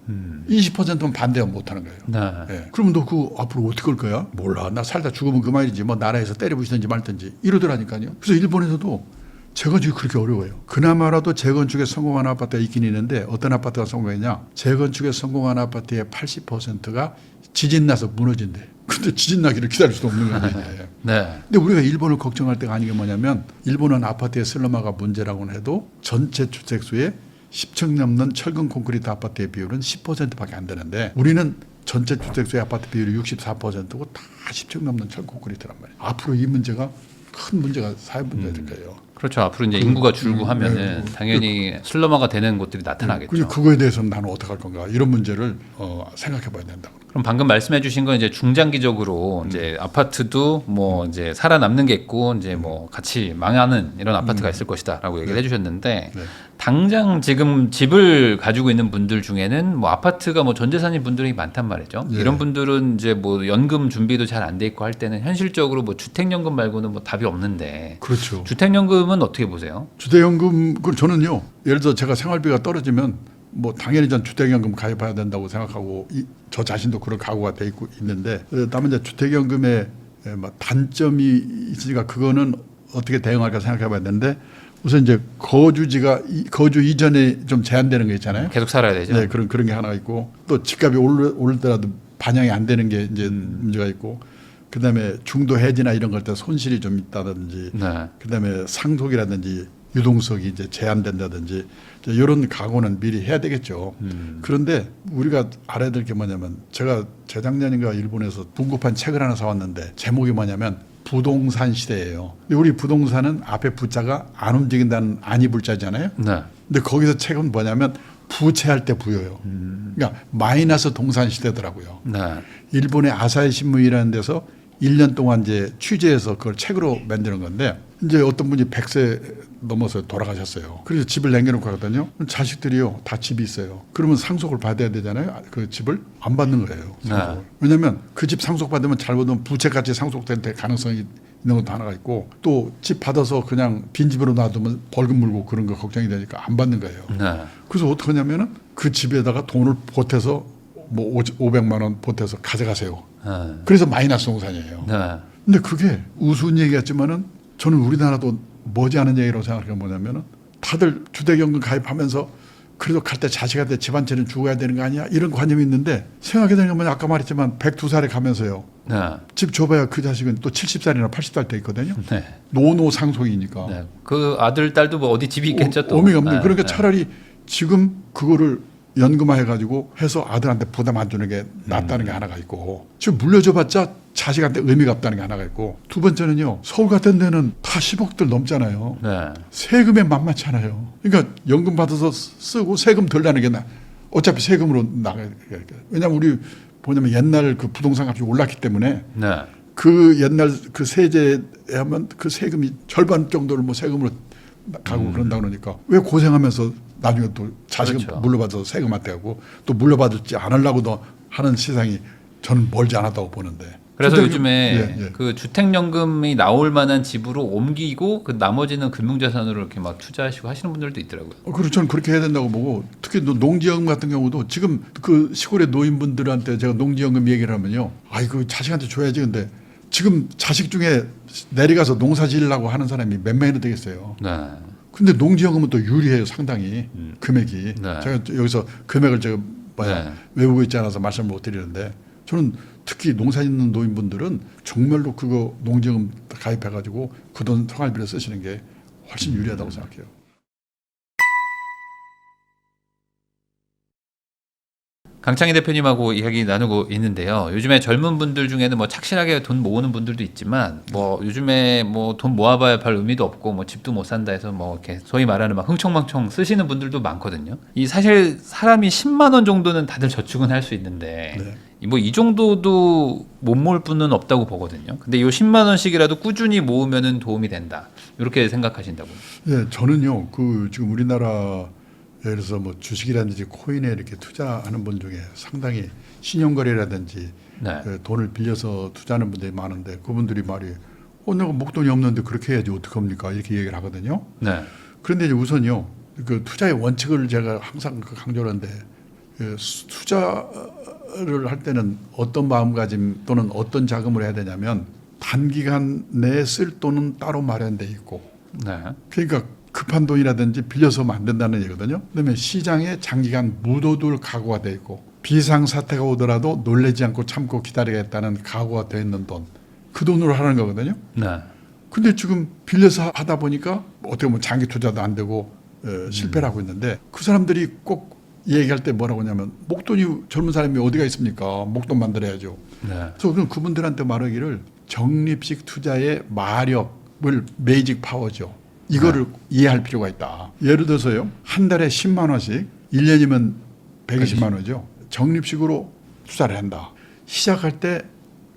20%는 반대하면 못하는 거예요. 네. 네. 그럼 너 그 앞으로 어떻게 할 거야? 몰라. 나 살다 죽으면 그만이지. 뭐 나라에서 때려부시든지 말든지 이러더라니까요. 그래서 일본에서도 재건축이 그렇게 어려워요. 그나마라도 재건축에 성공한 아파트가 있긴 있는데 어떤 아파트가 성공했냐? 재건축에 성공한 아파트의 80%가 지진 나서 무너진대. 근데 지진 나기를 기다릴 수도 없는 거예요. 네. 근데 우리가 일본을 걱정할 때가 아닌 게 뭐냐면 일본은 아파트의 슬럼화가 문제라고는 해도 전체 주택수의 10층 넘는 철근 콘크리트 아파트의 비율은 10%밖에 안 되는데 우리는 전체 주택수의 아파트 비율이 64%고 다 10층 넘는 철근 콘크리트란 말이에요. 앞으로 이 문제가 큰 문제가 사회 문제가 될 거예요. 그렇죠. 앞으로 이제 인구가 줄고 하면은 당연히 슬럼화가 되는 곳들이 나타나겠죠. 그거에 대해서는 나는 어떻게 할 건가 이런 문제를 생각해봐야 된다고. 그럼 방금 말씀해주신 건 이제 중장기적으로 이제 아파트도 뭐 이제 살아남는 게 있고 이제 뭐 같이 망하는 이런 아파트가 있을 것이다라고 얘기를 해주셨는데 당장 지금 집을 가지고 있는 분들 중에는 뭐 아파트가 뭐 전재산인 분들이 많단 말이죠. 이런 분들은 이제 뭐 연금 준비도 잘 안 돼 있고 할 때는 현실적으로 뭐 주택연금 말고는 뭐 답이 없는데. 그렇죠. 주택연금은 어떻게 보세요? 주택연금 그 저는요. 예를 들어 제가 생활비가 떨어지면 뭐 당연히 전 주택연금 가입해야 된다고 생각하고 저 자신도 그런 각오가 돼 있는데 다만 이제 주택연금의 단점이 있으니까 그거는 어떻게 대응할까 생각해봐야 되는데 우선 이제 거주 이전에 좀 제한되는 거 있잖아요. 계속 살아야 되죠. 네, 그런 게 하나 있고 또 집값이 오르더라도 반영이 안 되는 게 이제 문제가 있고 그다음에 중도 해지나 이런 걸 때 손실이 좀 있다든지 그다음에 상속이라든지 유동성이 이제 제한된다든지 이런 각오는 미리 해야 되겠죠. 그런데 우리가 알아야 될 게 뭐냐면 제가 재작년인가 일본에서 붕급한 책을 하나 사왔는데 제목이 뭐냐면 부동산 시대예요. 근데 우리 부동산은 앞에 부자가 안 움직인다는 안이 불자잖아요. 근데 거기서 책은 뭐냐면 부채할 때 부여요. 그러니까 마이너스 동산 시대더라고요. 일본의 아사히 신문이라는 데서 1년 동안 이제 취재해서 그걸 책으로 만드는 건데 이제 어떤 분이 100세 넘어서 돌아가셨어요. 그래서 집을 남겨놓고 하거든요. 자식들이요 다 집이 있어요. 그러면 상속을 받아야 되잖아요. 그 집을 안 받는 거예요. 왜냐하면 그 집 상속 받으면 잘못하면 부채같이 상속될 가능성이 있는 것도 하나가 있고 또 집 받아서 그냥 빈집으로 놔두면 벌금 물고 그런 거 걱정이 되니까 안 받는 거예요. 그래서 어떻게 하냐면은 그 집에다가 돈을 보태서 뭐 500만 원 보태서 가져가세요. 그래서 마이너스 동산이에요. 근데 그게 우스운 얘기 같지만은 저는 우리나라도 머지않은 얘기라고 생각하는 게 뭐냐면은 다들 주택연금 가입하면서 그래도 갈 때 자식한테 집 한 채는 주고 가야 되는 거 아니야? 이런 관념이 있는데 생각해 보면 아까 말했지만 102살에 가면서요. 집 줘봐야 그 자식은 또 70살이나 80살 때 있거든요. 노노 상속이니까. 그 아들 딸도 뭐 어디 집이 있겠죠 또. 의미가 없는. 그러니까 차라리 지금 그거를 연금화해가지고 해서 아들한테 부담 안 주는 게 낫다는 게 하나가 있고 지금 물려줘봤자 자식한테 의미가 없다는 게 하나가 있고 두 번째는요 서울 같은 데는 다 10억들 넘잖아요. 세금에 만만치 않아요. 그러니까 연금 받아서 쓰고 세금 덜 나는 게 어차피 세금으로 나가야 돼. 왜냐하면 우리 뭐냐면 옛날 그 부동산 값이 올랐기 때문에 그 옛날 그 세제에 하면 그 세금이 절반 정도를 뭐 세금으로 가고 그런다 그러니까 왜 고생하면서 나중에 또 자식은 물려받아서 세금한테 하고 또 물려받을지 안 하려고도 하는 세상이 저는 멀지 않았다고 보는데. 그래서 요즘에 그 주택연금이 나올 만한 집으로 옮기고 그 나머지는 금융자산으로 이렇게 막 투자하시고 하시는 분들도 있더라고요. 그렇죠. 저는 그렇게 해야 된다고 보고 특히 농지연금 같은 경우도 지금 그 시골의 노인분들한테 제가 농지연금 얘기를 하면요. 아이고 자식한테 줘야지. 근데 지금 자식 중에 내려가서 농사 지으려고 하는 사람이 몇 명이나 되겠어요. 근데 농지연금은 또 유리해요. 상당히 금액이. 제가 여기서 금액을 제가 외우고 있지 않아서 말씀을 못 드리는데 저는 특히 농사 짓는 노인분들은 정말로 그거 농지연금 가입해가지고 그 돈 생활비로 쓰시는 게 훨씬 유리하다고 생각해요. 강창희 대표님하고 이야기 나누고 있는데요. 요즘에 젊은 분들 중에는 뭐 착실하게 돈 모으는 분들도 있지만 뭐 요즘에 뭐 돈 모아봐야 별 의미도 없고 뭐 집도 못 산다 해서 뭐 이렇게 소위 말하는 막 흥청망청 쓰시는 분들도 많거든요. 이 사실 사람이 10만 원 정도는 다들 저축은 할 수 있는데 뭐 이 정도도 못 모을 분은 없다고 보거든요. 근데 이 10만 원씩이라도 꾸준히 모으면은 도움이 된다. 이렇게 생각하신다고요? 네, 저는요. 그 지금 우리나라 예를 들어서 뭐 주식이라든지 코인에 이렇게 투자하는 분 중에 상당히 신용거래라든지 그 돈을 빌려서 투자하는 분들이 많은데 그분들이 말이 내가 목돈이 없는데 그렇게 해야지 어떡합니까? 이렇게 얘기를 하거든요. 그런데 이제 우선요. 그 투자의 원칙을 제가 항상 강조하는데 투자를 할 때는 어떤 마음가짐 또는 어떤 자금을 해야 되냐면 단기간 내에 쓸 돈은 따로 마련돼 있고 그러니까 급한 돈이라든지 빌려서 만든다는 얘기거든요. 그다음에 시장에 장기간 묻어둘 각오가 돼 있고 비상사태가 오더라도 놀라지 않고 참고 기다리겠다는 각오가 돼 있는 돈. 그 돈으로 하는 거거든요. 근데 지금 빌려서 하다 보니까 어떻게 보면 장기 투자도 안 되고 실패를 하고 있는데 그 사람들이 꼭 얘기할 때 뭐라고 하냐면 목돈이 젊은 사람이 어디가 있습니까? 목돈 만들어야죠. 그래서 그럼 그분들한테 말하기를 적립식 투자의 마력을 매직 파워죠. 이거를 이해할 필요가 있다. 예를 들어서요. 한 달에 10만 원씩 1년이면 120만 원이죠. 적립식으로 투자를 한다. 시작할 때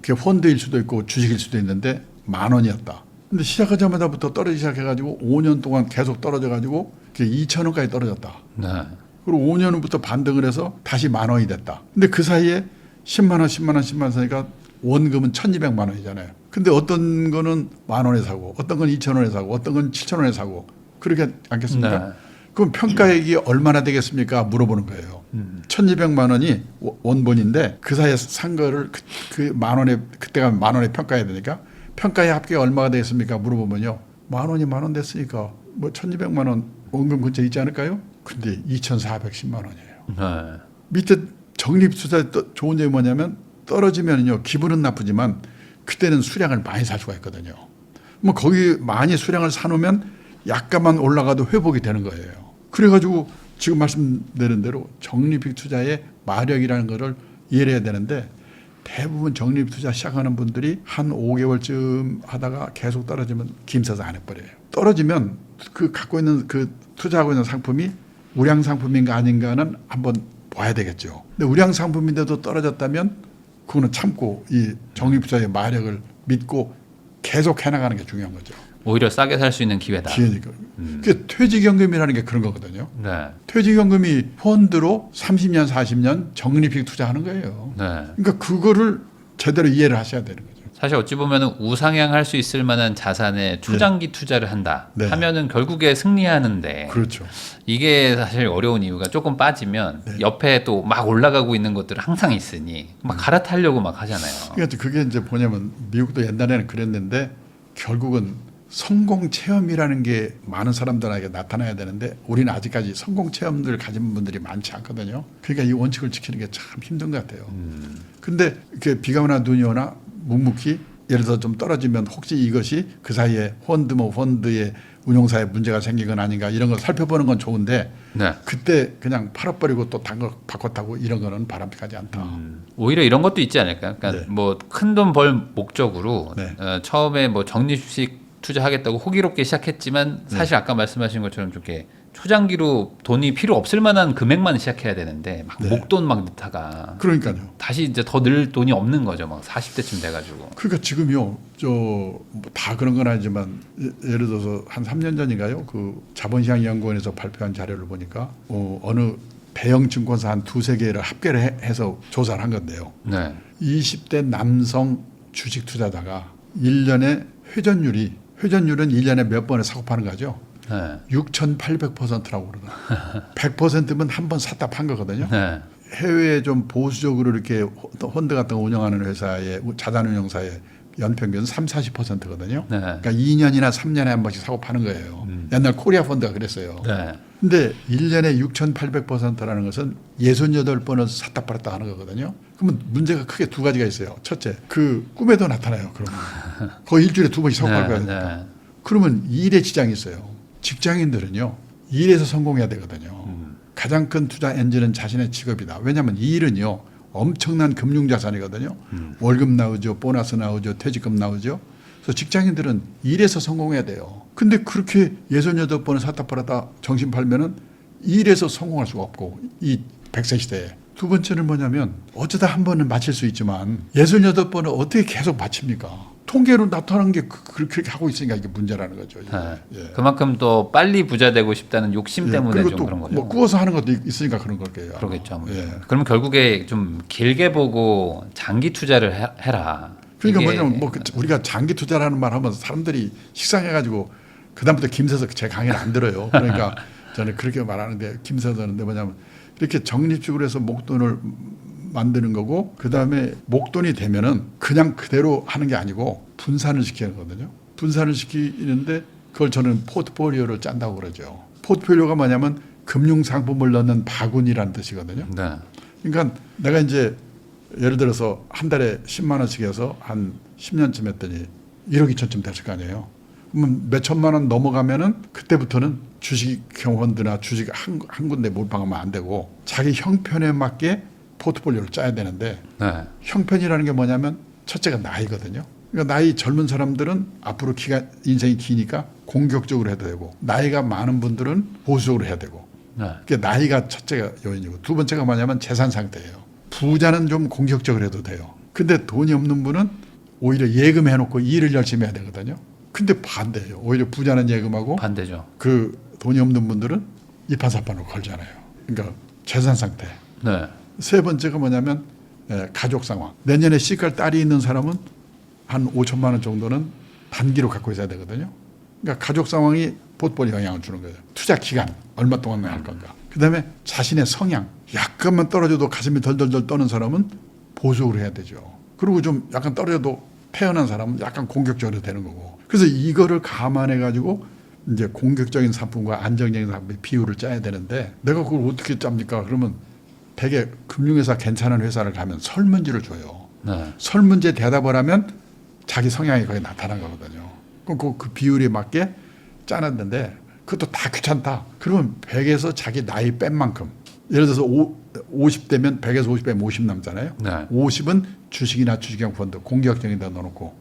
그게 펀드일 수도 있고 주식일 수도 있는데 10,000원이었다. 근데 시작하자마자부터 떨어지기 시작해가지고 5년 동안 계속 떨어져가지고 2,000원까지 떨어졌다. 네. 그리고 5년 후부터 반등을 해서 다시 10,000원이 됐다. 근데 그 사이에 10만 원, 10만 원, 10만 원 사니까 원금은 1,200만 원이잖아요. 근데 어떤 거는 10,000원에 사고, 어떤 건 2,000원에 사고, 어떤 건 7,000원에 사고 그렇게 않겠습니까? 네. 그럼 평가액이 얼마나 되겠습니까? 물어보는 거예요. 1,200만 원이 원본인데 그 사이에 산 거를 그 10,000원에 그때가 10,000원에 평가해야 되니까 평가의 합계가 얼마가 되겠습니까? 물어보면요. 10,000원이 10,000원 됐으니까 뭐 1,200만 원 원금 근처에 있지 않을까요? 근데 2,410만 원이에요. 네. 밑에 적립투자의 좋은 점이 뭐냐면 떨어지면요 기분은 나쁘지만 그때는 수량을 많이 살 수가 있거든요. 뭐 거기 많이 수량을 사놓으면 약간만 올라가도 회복이 되는 거예요. 그래가지고 지금 말씀드린 대로 적립식 투자의 마력이라는 거를 이해를 해야 되는데 대부분 적립 투자 시작하는 분들이 한 5개월쯤 하다가 계속 떨어지면 김서서 안 해버려요. 떨어지면 그 갖고 있는 그 투자하고 있는 상품이 우량 상품인가 아닌가는 한번 봐야 되겠죠. 근데 우량 상품인데도 떨어졌다면 그거는 참고 이 적립 투자의 마력을 믿고 계속 해나가는 게 중요한 거죠. 오히려 싸게 살 수 있는 기회다. 기회니까. 그게 퇴직연금이라는 게 그런 거거든요. 네. 퇴직연금이 펀드로 30년, 40년 적립식 투자하는 거예요. 네. 그러니까 그거를 제대로 이해를 하셔야 되는 거죠. 사실 어찌 보면 우상향할 수 있을 만한 자산에 초장기 투자를 한다 네. 하면은 결국에 승리하는데 그렇죠. 이게 사실 어려운 이유가 조금 빠지면 옆에 또 막 올라가고 있는 것들은 항상 있으니 막 갈아타려고 막 하잖아요. 그러니까 그게 이제 뭐냐면 미국도 옛날에는 그랬는데 결국은 성공 체험이라는 게 많은 사람들에게 나타나야 되는데 우리는 아직까지 성공 체험들을 가진 분들이 많지 않거든요. 그러니까 이 원칙을 지키는 게 참 힘든 것 같아요. 근데 이렇게 비가 오나 눈이 오나 묵묵히 예를 들어 좀 떨어지면 혹시 이것이 그 사이에 펀드의 운용사에 문제가 생긴 건 아닌가 이런 걸 살펴보는 건 좋은데 네. 그때 그냥 팔아버리고 또 단 거 바꿨다고 이런 거는 바람직하지 않다. 오히려 이런 것도 있지 않을까요? 그러니까 네. 뭐 큰 돈 벌 목적으로 네. 처음에 뭐 적립식 투자하겠다고 호기롭게 시작했지만 사실 아까 말씀하신 것처럼 좀 이렇게 초장기로 돈이 필요 없을 만한 금액만 시작해야 되는데 막 네. 목돈 막 넣다가 그러니까요. 다시 이제 더 늘 돈이 없는 거죠. 막 40대쯤 돼가지고. 그러니까 지금요, 다 그런 건 아니지만 예를 들어서 한 3년 전인가요? 그 자본시장 연구원에서 발표한 자료를 보니까 어느 대형 증권사 한 2-3개를 합계를 해서 조사를 한 건데요. 네. 20대 남성 주식 투자자가 1년에 회전율은 1년에 몇 번에 사고 파는 거죠. 네. 6,800%라고 그러더라고요. 100%면 한 번 샀다 판 거거든요. 네. 해외에 좀 보수적으로 이렇게 펀드 같은 거 운영하는 회사의 자산운용사의 연평균 30-40%거든요. 네. 그러니까 2년이나 3년에 한 번씩 사고 파는 거예요. 옛날 코리아 펀드가 그랬어요. 네. 근데 1년에 6,800%라는 것은 68번을 샀다 팔았다 하는 거거든요. 그러면 문제가 크게 두 가지가 있어요. 첫째, 그 꿈에도 나타나요. 그러면 거의 일주일에 2번씩 사고 팔고 해야 되니까. 네. 그러면 일에 지장이 있어요. 직장인들은요. 일에서 성공해야 되거든요. 가장 큰 투자 엔진은 자신의 직업이다. 왜냐하면 이 일은요. 엄청난 금융자산이거든요. 월급 나오죠. 보너스 나오죠. 퇴직금 나오죠. 그래서 직장인들은 일에서 성공해야 돼요. 근데 그렇게 68번을 샀다 팔았다 정신 팔면은 일에서 성공할 수가 없고 이 100세 시대에. 두 번째는 뭐냐면 어쩌다 한 번은 맞힐 수 있지만 68번을 어떻게 계속 맞춥니까? 통계로 나타나는 게 그렇게 하고 있으니까 이게 문제라는 거죠. 네. 예. 그만큼 또 빨리 부자 되고 싶다는 욕심 때문에 그리고 좀 또 그런 거죠. 뭐 꾸어서 하는 것도 있으니까 그런 걸게요. 그러겠죠. 예. 그러면 결국에 좀 길게 보고 장기 투자를 해라. 그러니까 이게- 뭐냐면 우리가 장기 투자라는 말 하면 사람들이 식상해가지고 그다음부터 김서서 제 강의를 안 들어요. 그러니까 저는 그렇게 말하는데 김서서는데 뭐냐면 이렇게 적립식으로 해서 목돈을 만드는 거고 그다음에 목돈이 되면은 그냥 그대로 하는 게 아니고 분산을 시키는 거거든요. 분산을 시키는데 그걸 저는 포트폴리오를 짠다고 그러죠. 포트폴리오가 뭐냐면 금융 상품을 넣는 바구니라는 뜻이거든요. 네. 그러니까 내가 이제 예를 들어서 한 달에 10만 원씩 해서 한 10년쯤 했더니 1억 2천쯤 됐을 거 아니에요. 그러면 몇 천만 원 넘어가면은 그때부터는 주식형 펀드나 주식 한 군데 몰빵하면 안 되고 자기 형편에 맞게 포트폴리오를 짜야 되는데 네. 형편이라는 게 뭐냐면 첫째가 나이거든요. 그러니까 나이 젊은 사람들은 앞으로 인생이 기니까 공격적으로 해도 되고 나이가 많은 분들은 보수적으로 해야 되고 그게 나이가 첫째가 요인이고 두 번째가 뭐냐면 재산 상태예요. 부자는 좀 공격적으로 해도 돼요. 근데 돈이 없는 분은 오히려 예금해놓고 일을 열심히 해야 되거든요. 근데 반대예요. 오히려 부자는 예금하고 반대죠. 그 돈이 없는 분들은 이판사판으로 걸잖아요. 그러니까 재산 상태. 네. 세 번째가 뭐냐면 가족 상황. 내년에 시집갈 딸이 있는 사람은 한 5천만 원 정도는 단기로 갖고 있어야 되거든요. 그러니까 가족 상황이 potpourri 영향을 주는 거예요. 투자 기간 얼마 동안 할 건가. 그다음에 자신의 성향. 약간만 떨어져도 가슴이 덜덜덜 떠는 사람은 보수적으로 해야 되죠. 그리고 좀 약간 떨어져도 태어난 사람은 약간 공격적으로 되는 거고. 그래서 이거를 감안해 가지고 이제 공격적인 상품과 안정적인 상품의 비율을 짜야 되는데 내가 그걸 어떻게 짭니까? 그러면 되게 금융회사 괜찮은 회사를 가면 설문지를 줘요. 네. 설문지에 대답을 하면 자기 성향이 거기 나타난 거거든요. 그럼 그 비율에 맞게 짜놨는데 그것도 다 귀찮다. 그러면 100에서 자기 나이 뺀 만큼 예를 들어서 50대면 100에서 50 빼면 50 남잖아요. 네. 50은 주식이나 주식형 펀드 공격적인 데 넣어놓고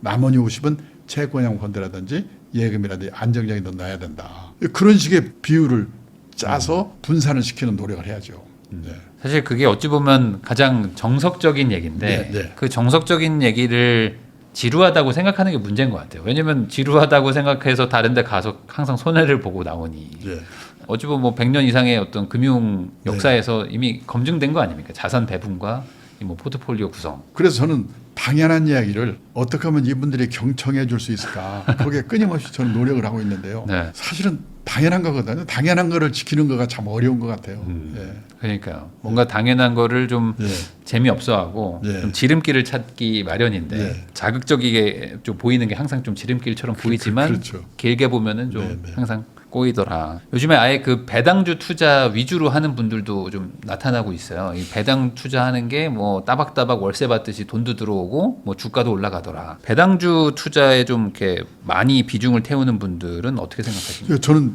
나머지 50은 채권형 펀드라든지 예금이라든지 안정적인 데 넣어야 된다. 그런 식의 비율을 짜서 분산을 시키는 노력을 해야죠. 네. 사실 그게 어찌 보면 가장 정석적인 얘기인데 네. 그 정석적인 얘기를 지루하다고 생각하는 게 문제인 것 같아요. 왜냐하면 지루하다고 생각해서 다른 데 가서 항상 손해를 보고 나오니 네. 어찌 보면 뭐 100년 이상의 어떤 금융 역사에서 이미 검증된 거 아닙니까? 자산 배분과 이 뭐 포트폴리오 구성. 그래서 저는 당연한 이야기를 어떻게 하면 이분들이 경청해 줄 수 있을까 거기에 끊임없이 저는 노력을 하고 있는데요. 네. 사실은 당연한 거거든요. 당연한 거를 지키는 거가 참 어려운 것 같아요. 예. 그러니까요. 뭔가 당연한 거를 좀 예. 재미없어하고 예. 좀 지름길을 찾기 마련인데 예. 자극적이게 좀 보이는 게 항상 좀 지름길처럼 보이지만 그렇죠. 길게 보면은 좀 네, 네. 항상 꼬이더라. 요즘에 아예 그 배당주 투자 위주로 하는 분들도 좀 나타나고 있어요. 이 배당 투자하는 게 뭐 따박따박 월세 받듯이 돈도 들어오고 뭐 주가도 올라가더라. 배당주 투자에 좀 이렇게 많이 비중을 태우는 분들은 어떻게 생각하십니까? 저는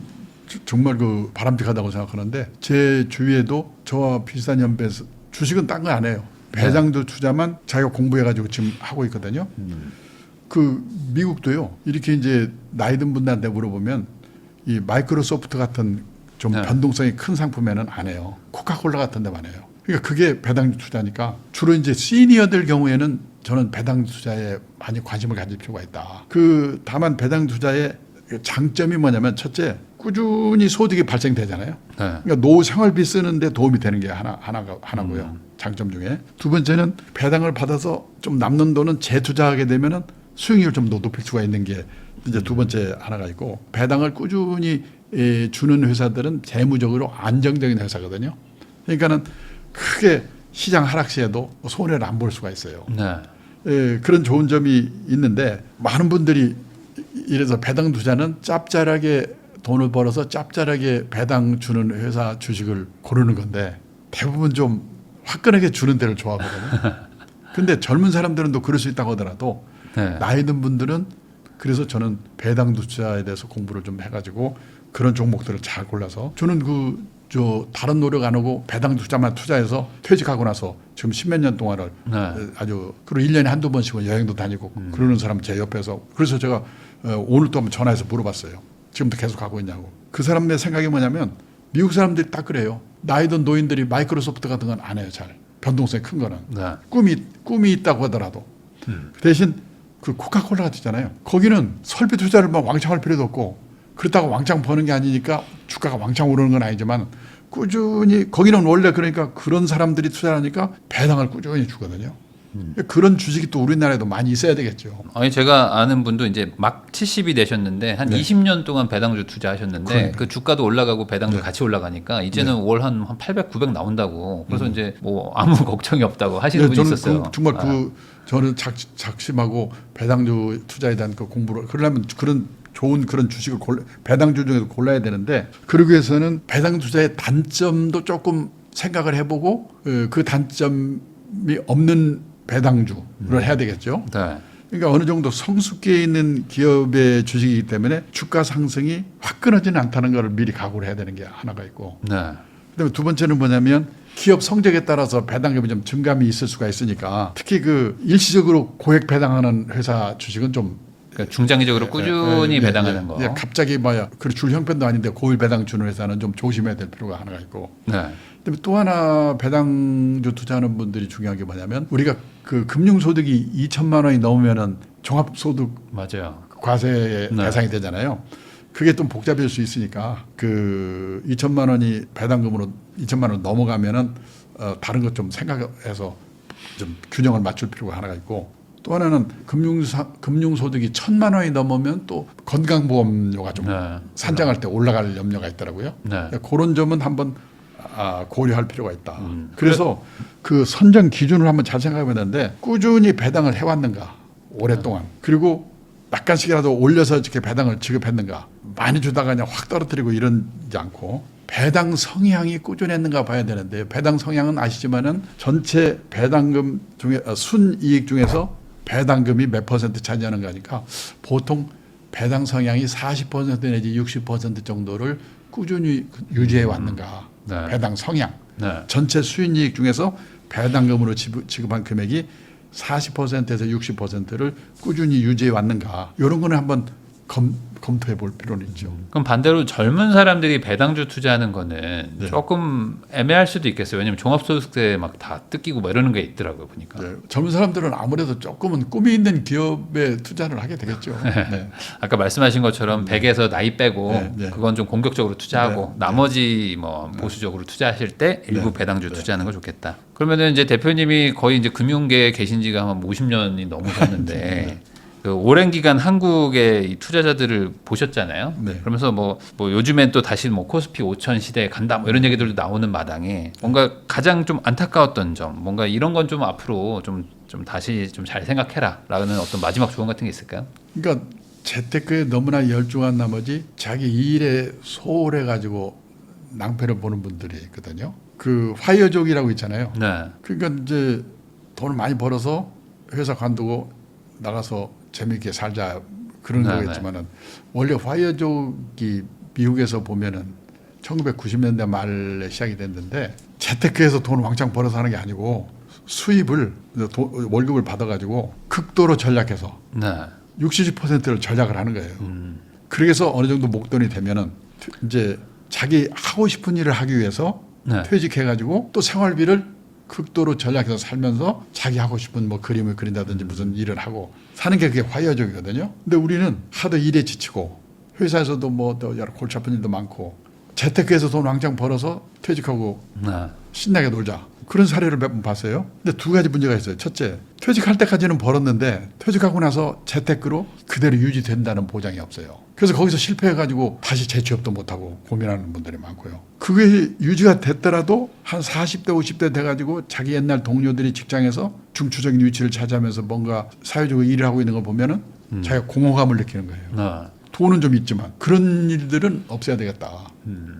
정말 그 바람직하다고 생각하는데 제 주위에도 저와 비슷한 연배에서 주식은 딴 거 안 해요. 배당주 투자만 자기가 공부해가지고 지금 하고 있거든요. 그 미국도요. 이렇게 이제 나이 든 분들한테 물어보면 이 마이크로소프트 같은 좀 네. 변동성이 큰 상품에는 안 해요. 코카콜라 같은 데만 해요. 그러니까 그게 배당주 투자니까 주로 이제 시니어들 경우에는 저는 배당주 투자에 많이 관심을 가질 필요가 있다. 그 다만 배당주 투자의 장점이 뭐냐면 첫째 꾸준히 소득이 발생되잖아요. 네. 그러니까 노후 생활비 쓰는데 도움이 되는 게 하나고요. 장점 중에 두 번째는 배당을 받아서 좀 남는 돈은 재투자하게 되면은 수익률 좀 더 높일 수가 있는 게 이제 두 번째 하나가 있고 배당을 꾸준히 주는 회사들은 재무적으로 안정적인 회사거든요. 그러니까는 크게 시장 하락 시에도 손해를 안 볼 수가 있어요. 네. 그런 좋은 점이 있는데 많은 분들이 이래서 배당 투자는 짭짤하게 돈을 벌어서 짭짤하게 배당 주는 회사 주식을 고르는 건데 대부분 좀 화끈하게 주는 데를 좋아하거든요. 근데 젊은 사람들은 또 그럴 수 있다고 하더라도 네. 나이 든 분들은 그래서 저는 배당 투자에 대해서 공부를 좀 해가지고 그런 종목들을 잘 골라서 저는 다른 노력 안 하고 배당 투자만 투자해서 퇴직하고 나서 지금 10몇 년 동안을 네. 아주 그리고 1년에 한두 번씩은 여행도 다니고 그러는 사람 제 옆에서 그래서 제가 오늘 또 한번 전화해서 물어봤어요. 지금도 계속 가고 있냐고. 그 사람의 생각이 뭐냐면 미국 사람들이 딱 그래요. 나이 든 노인들이 마이크로소프트 같은 건 안 해요. 잘. 변동성이 큰 거는. 네. 꿈이 있다고 하더라도. 대신 그 코카콜라 같잖아요. 거기는 설비 투자를 막 왕창 할 필요도 없고 그렇다고 왕창 버는 게 아니니까 주가가 왕창 오르는 건 아니지만 꾸준히 거기는 원래 그러니까 그런 사람들이 투자하니까 배당을 꾸준히 주거든요. 그런 주식이 또 우리나라에도 많이 있어야 되겠죠. 아니 제가 아는 분도 이제 막 70이 되셨는데 한 네. 20년 동안 배당주 투자하셨는데 그러니까. 그 주가도 올라가고 배당도 네. 같이 올라가니까 이제는 월 한 800, 900 나온다고. 그래서 이제 뭐 아무 걱정이 없다고 하시는 분이 저는 있었어요. 정말 저는 작심하고 배당주 투자에 대한 그 공부를 그러려면 그런 좋은 그런 주식을 배당주 중에서 골라야 되는데 그러기 위해서는 배당 투자의 단점도 조금 생각을 해보고 그 단점이 없는 배당주를 해야 되겠죠. 네. 그러니까 어느 정도 성숙기에 있는 기업의 주식이기 때문에 주가 상승이 화끈하지는 않다는 걸 미리 각오를 해야 되는 게 하나가 있고 네. 그다음에 두 번째는 뭐냐면 기업 성적에 따라서 배당금이 좀 증감이 있을 수가 있으니까 특히 그 일시적으로 고액 배당하는 회사 주식은 좀 그러니까 중장기적으로 꾸준히 배당하는 거. 갑자기 뭐야 줄 형편도 아닌데 고일 배당 주는 회사는 좀 조심해야 될 필요가 하나가 있고. 네. 그다음에 또 하나 배당주 투자하는 분들이 중요한 게 뭐냐면 우리가 그 금융소득이 2천만 원이 넘으면은 종합소득 맞아요. 과세의 대상이 되잖아요. 그게 좀 복잡해질 수 있으니까 그 2천만 원이 배당금으로 2천만 원 넘어가면은 다른 것 좀 생각해서 좀 균형을 맞출 필요가 하나가 있고 또 하나는 금융소득이 1,000만 원이 넘으면 또 건강보험료가 좀 산정할 때 올라갈 염려가 있더라고요. 그런 점은 한번 고려할 필요가 있다. 그래서 그 선정 기준을 한번 잘 생각해 보는데 꾸준히 배당을 해왔는가 오랫동안 그리고 약간씩이라도 올려서 이렇게 배당을 지급했는가 많이 주다가 그냥 확 떨어뜨리고 이러지 않고 배당 성향이 꾸준했는가 봐야 되는데 배당 성향은 아시지만은 전체 배당금 중에 순이익 중에서 배당금이 몇 퍼센트 차지하는 거니까 보통 배당 성향이 40% 내지 60% 정도를 꾸준히 유지해 왔는가 배당 성향 전체 수익이익 중에서 배당금으로 지급한 금액이 40%에서 60%를 꾸준히 유지해 왔는가 이런 거는 한번 검토해 볼 필요는 있죠. 그럼 반대로 젊은 사람들이 배당주 투자하는 거는 조금 애매할 수도 있겠어요. 왜냐하면 종합소득세 막 다 뜯기고 뭐 이러는 게 있더라고요 보니까. 젊은 사람들은 아무래도 조금은 꿈이 있는 기업에 투자를 하게 되겠죠. 아까 말씀하신 것처럼 100에서 나이 빼고 그건 좀 공격적으로 투자하고 나머지 뭐 보수적으로 투자하실 때 일부 배당주 투자하는 거 좋겠다. 그러면은 이제 대표님이 거의 이제 금융계에 계신 지가 한 50년이 넘으셨는데. 그 오랜 기간 한국의 이 투자자들을 보셨잖아요. 그러면서 뭐 요즘엔 또 다시 뭐 코스피 5천 시대에 간다 뭐 이런 얘기들도 나오는 마당에 뭔가 가장 좀 안타까웠던 점, 뭔가 이런 건 좀 앞으로 좀 다시 좀 잘 생각해라라는 어떤 마지막 조언 같은 게 있을까요? 그러니까 재테크에 너무나 열중한 나머지 자기 일에 소홀해 가지고 낭패를 보는 분들이 있거든요. 그 화이어족이라고 있잖아요. 그러니까 이제 돈을 많이 벌어서 회사 관두고 나가서 재미있게 살자 그런 거겠지만은 원래 화이어족이 미국에서 보면은 1990년대 말에 시작이 됐는데 재테크에서 돈을 왕창 벌어서 하는 게 아니고 수입을 월급을 받아가지고 극도로 전략해서 60%를 전략을 하는 거예요. 그래서 어느 정도 목돈이 되면은 이제 자기 하고 싶은 일을 하기 위해서 퇴직해가지고 또 생활비를 극도로 전략해서 살면서 자기 하고 싶은 뭐 그림을 그린다든지 무슨 일을 하고 사는 게 그게 화이어족이거든요. 근데 우리는 하도 일에 지치고 회사에서도 뭐 또 여러 골치 아픈 일도 많고 재테크에서 돈 왕창 벌어서 퇴직하고 신나게 놀자. 그런 사례를 몇 번 봤어요. 근데 두 가지 문제가 있어요. 첫째, 퇴직할 때까지는 벌었는데 퇴직하고 나서 재테크로 그대로 유지된다는 보장이 없어요. 그래서 거기서 실패해가지고 다시 재취업도 못하고 고민하는 분들이 많고요. 그게 유지가 됐더라도 한 40대 50대 돼가지고 자기 옛날 동료들이 직장에서 중추적인 위치를 차지하면서 뭔가 사회적으로 일을 하고 있는 걸 보면은 자기가 공허감을 느끼는 거예요. 돈은 좀 있지만 그런 일들은 없애야 되겠다.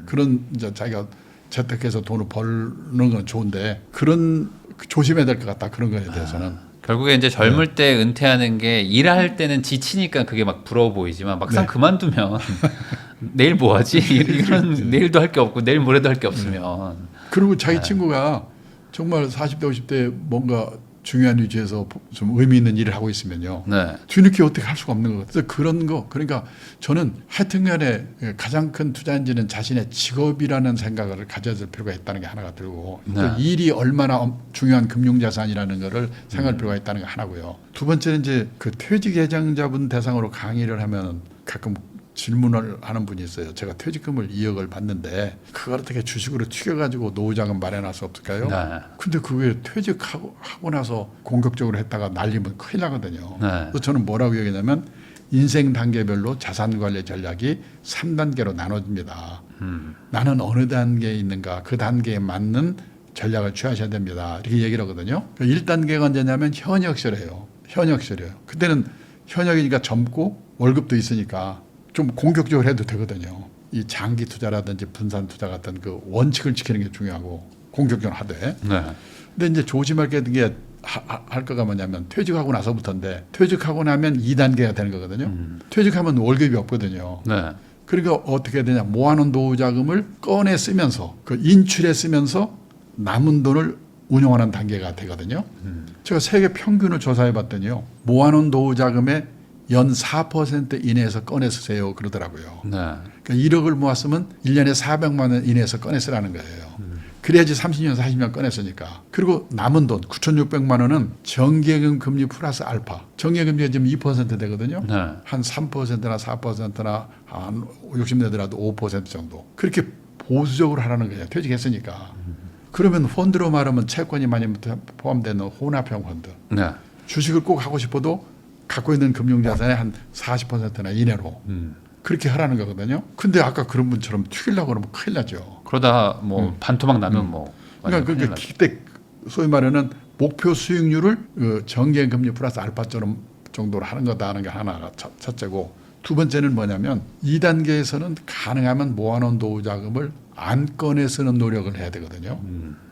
그런 이제 자기가 재테크해서 돈을 버는 건 좋은데 그런 조심해야 될 것 같다. 그런 거에 대해서는. 결국에 이제 젊을 때 은퇴하는 게 일할 때는 지치니까 그게 막 부러워 보이지만 막상 그만두면 내일 뭐 하지? 이런 내일도 할 게 없고 내일 모레도 할 게 없으면. 그리고 자기 친구가 정말 40대 50대 뭔가 중요한 위치에서 좀 의미 있는 일을 하고 있으면요. 뒤늦게 어떻게 할 수가 없는 것 같아요. 그런 거 그러니까 저는 하여튼간에 가장 큰 투자인지는 자신의 직업이라는 생각을 가져야 될 필요가 있다는 게 하나가 들고 또 일이 얼마나 중요한 금융자산이라는 거를 생각할 필요가 있다는 게 하나고요. 두 번째는 이제 그 퇴직 예정자분 대상으로 강의를 하면 가끔 질문을 하는 분이 있어요. 제가 퇴직금을 2억을 받는데 그걸 어떻게 주식으로 튀겨가지고 노후자금 마련할 수 없을까요? 근데 그게 퇴직하고 나서 공격적으로 했다가 날리면 큰일 나거든요. 그래서 저는 뭐라고 얘기하냐면 인생 단계별로 자산관리 전략이 3단계로 나눠집니다. 나는 어느 단계에 있는가 그 단계에 맞는 전략을 취하셔야 됩니다. 이렇게 얘기를 하거든요. 1단계가 언제냐면 현역시래요. 현역시래요. 그때는 현역이니까 젊고 월급도 있으니까 좀 공격적으로 해도 되거든요. 이 장기 투자라든지 분산 투자 같은 그 원칙을 지키는 게 중요하고 공격적으로 하되. 근데 이제 조심할 게 할 거가 뭐냐면 퇴직하고 나서부터인데 퇴직하고 나면 2단계가 되는 거거든요. 퇴직하면 월급이 없거든요. 그러니까 어떻게 해야 되냐. 모아놓은 노후자금을 꺼내 쓰면서 그 인출해 쓰면서 남은 돈을 운용하는 단계가 되거든요. 제가 세계 평균을 조사해 봤더니요. 모아놓은 노후자금의 연 4% 이내에서 꺼내 쓰세요 그러더라고요. 네. 그러니까 1억을 모았으면 1년에 400만 원 이내에서 꺼내 쓰라는 거예요. 그래야지 30년, 40년 꺼냈으니까. 그리고 남은 돈 9,600만 원은 정기예금 금리 플러스 알파. 정기예금리가 지금 2% 되거든요. 네. 한 3%나 4%나 한 60내더라도 5% 정도. 그렇게 보수적으로 하라는 거예요. 퇴직했으니까. 그러면 펀드로 말하면 채권이 많이 포함되는 혼합형 펀드. 네. 주식을 꼭 하고 싶어도 갖고 있는 금융자산의 한 40%나 이내로. 그렇게 하라는 거거든요. 근데 아까 그런 분처럼 튀기려고 그러면 큰일 나죠. 그러다 뭐 반토막 나면 뭐. 그러니까 그때 소위 말하는 목표 수익률을 정기예금 금리 플러스 알파처럼 정도로 하는 거다 하는 게 하나가 첫째고, 두 번째는 뭐냐면 2단계에서는 가능하면 모아놓은 노후자금을 안 꺼내 쓰는 노력을 해야 되거든요.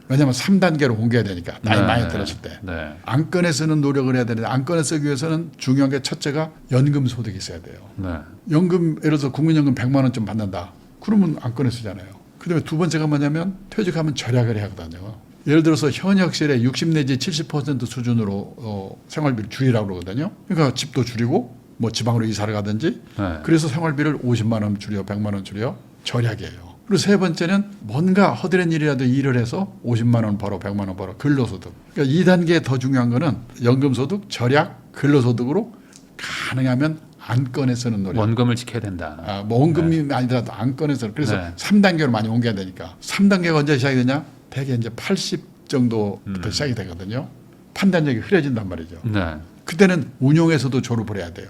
왜냐하면 3단계로 옮겨야 되니까 나이 네. 많이 들었을 때. 네. 안 꺼내 쓰는 노력을 해야 되는데, 안 꺼내 쓰기 위해서는 중요한 게 첫째가 연금 소득이 있어야 돼요. 네. 연금 예를 들어서 국민연금 100만 원쯤 받는다. 그러면 안 꺼내 쓰잖아요. 그다음에 두 번째가 뭐냐면 퇴직하면 절약을 해야 하거든요. 예를 들어서 현역실의 60 내지 70% 수준으로 생활비를 줄이라고 그러거든요. 그러니까 집도 줄이고 뭐 지방으로 이사를 가든지. 네. 그래서 생활비를 50만 원 줄여, 100만 원 줄여, 절약이에요. 그리고 세 번째는 뭔가 허드렛 일이라도 일을 해서 50만 원 벌어, 100만 원 벌어, 근로소득. 그러니까 2단계 더 중요한 거는 연금소득, 절약, 근로소득으로 가능하면 안 꺼내 쓰는 노력. 원금을 지켜야 된다. 뭐 원금이 아니더라도 안 꺼내서. 그래서 네. 3단계로 많이 옮겨야 되니까. 3단계가 언제 시작이 되냐? 대개 이제 80 정도부터 시작이 되거든요. 판단력이 흐려진단 말이죠. 네. 그때는 운용에서도 졸업을 해야 돼요.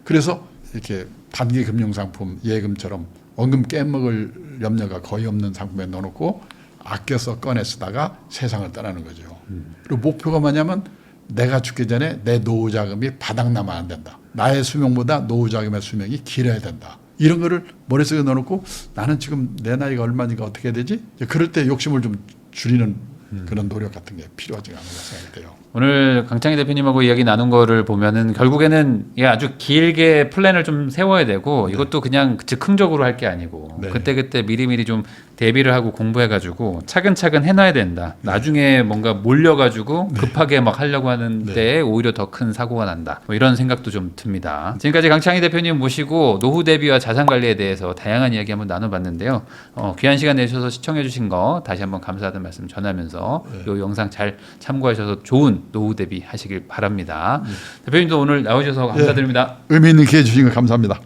그래서 이렇게 단기 금융상품, 예금처럼 원금 깨먹을 염려가 거의 없는 상품에 넣어놓고 아껴서 꺼내 쓰다가 세상을 떠나는 거죠. 그리고 목표가 뭐냐면 내가 죽기 전에 내 노후자금이 바닥나면 안 된다. 나의 수명보다 노후자금의 수명이 길어야 된다. 이런 거를 머릿속에 넣어놓고 나는 지금 내 나이가 얼마니까 어떻게 해야 되지? 그럴 때 욕심을 좀 줄이는 그런 노력 같은 게 필요하지 않은가 생각이 돼요. 오늘 강창희 대표님하고 이야기 나눈 거를 보면은 결국에는 이게 아주 길게 플랜을 좀 세워야 되고, 이것도 그냥 즉흥적으로 할 게 아니고 네. 그때그때 미리미리 좀 대비를 하고 공부해가지고 차근차근 해놔야 된다. 나중에 뭔가 몰려가지고 급하게 막 하려고 하는 때에 오히려 더 큰 사고가 난다. 뭐 이런 생각도 좀 듭니다. 지금까지 강창희 대표님 모시고 노후 대비와 자산 관리에 대해서 다양한 이야기 한번 나눠봤는데요. 귀한 시간 내주셔서 시청해주신 거 다시 한번 감사하다는 말씀 전하면서 이 영상 잘 참고하셔서 좋은 노후 대비 하시길 바랍니다. 대표님도 오늘 나오셔서 감사드립니다. 의미 있는 기회 주신 거 감사합니다.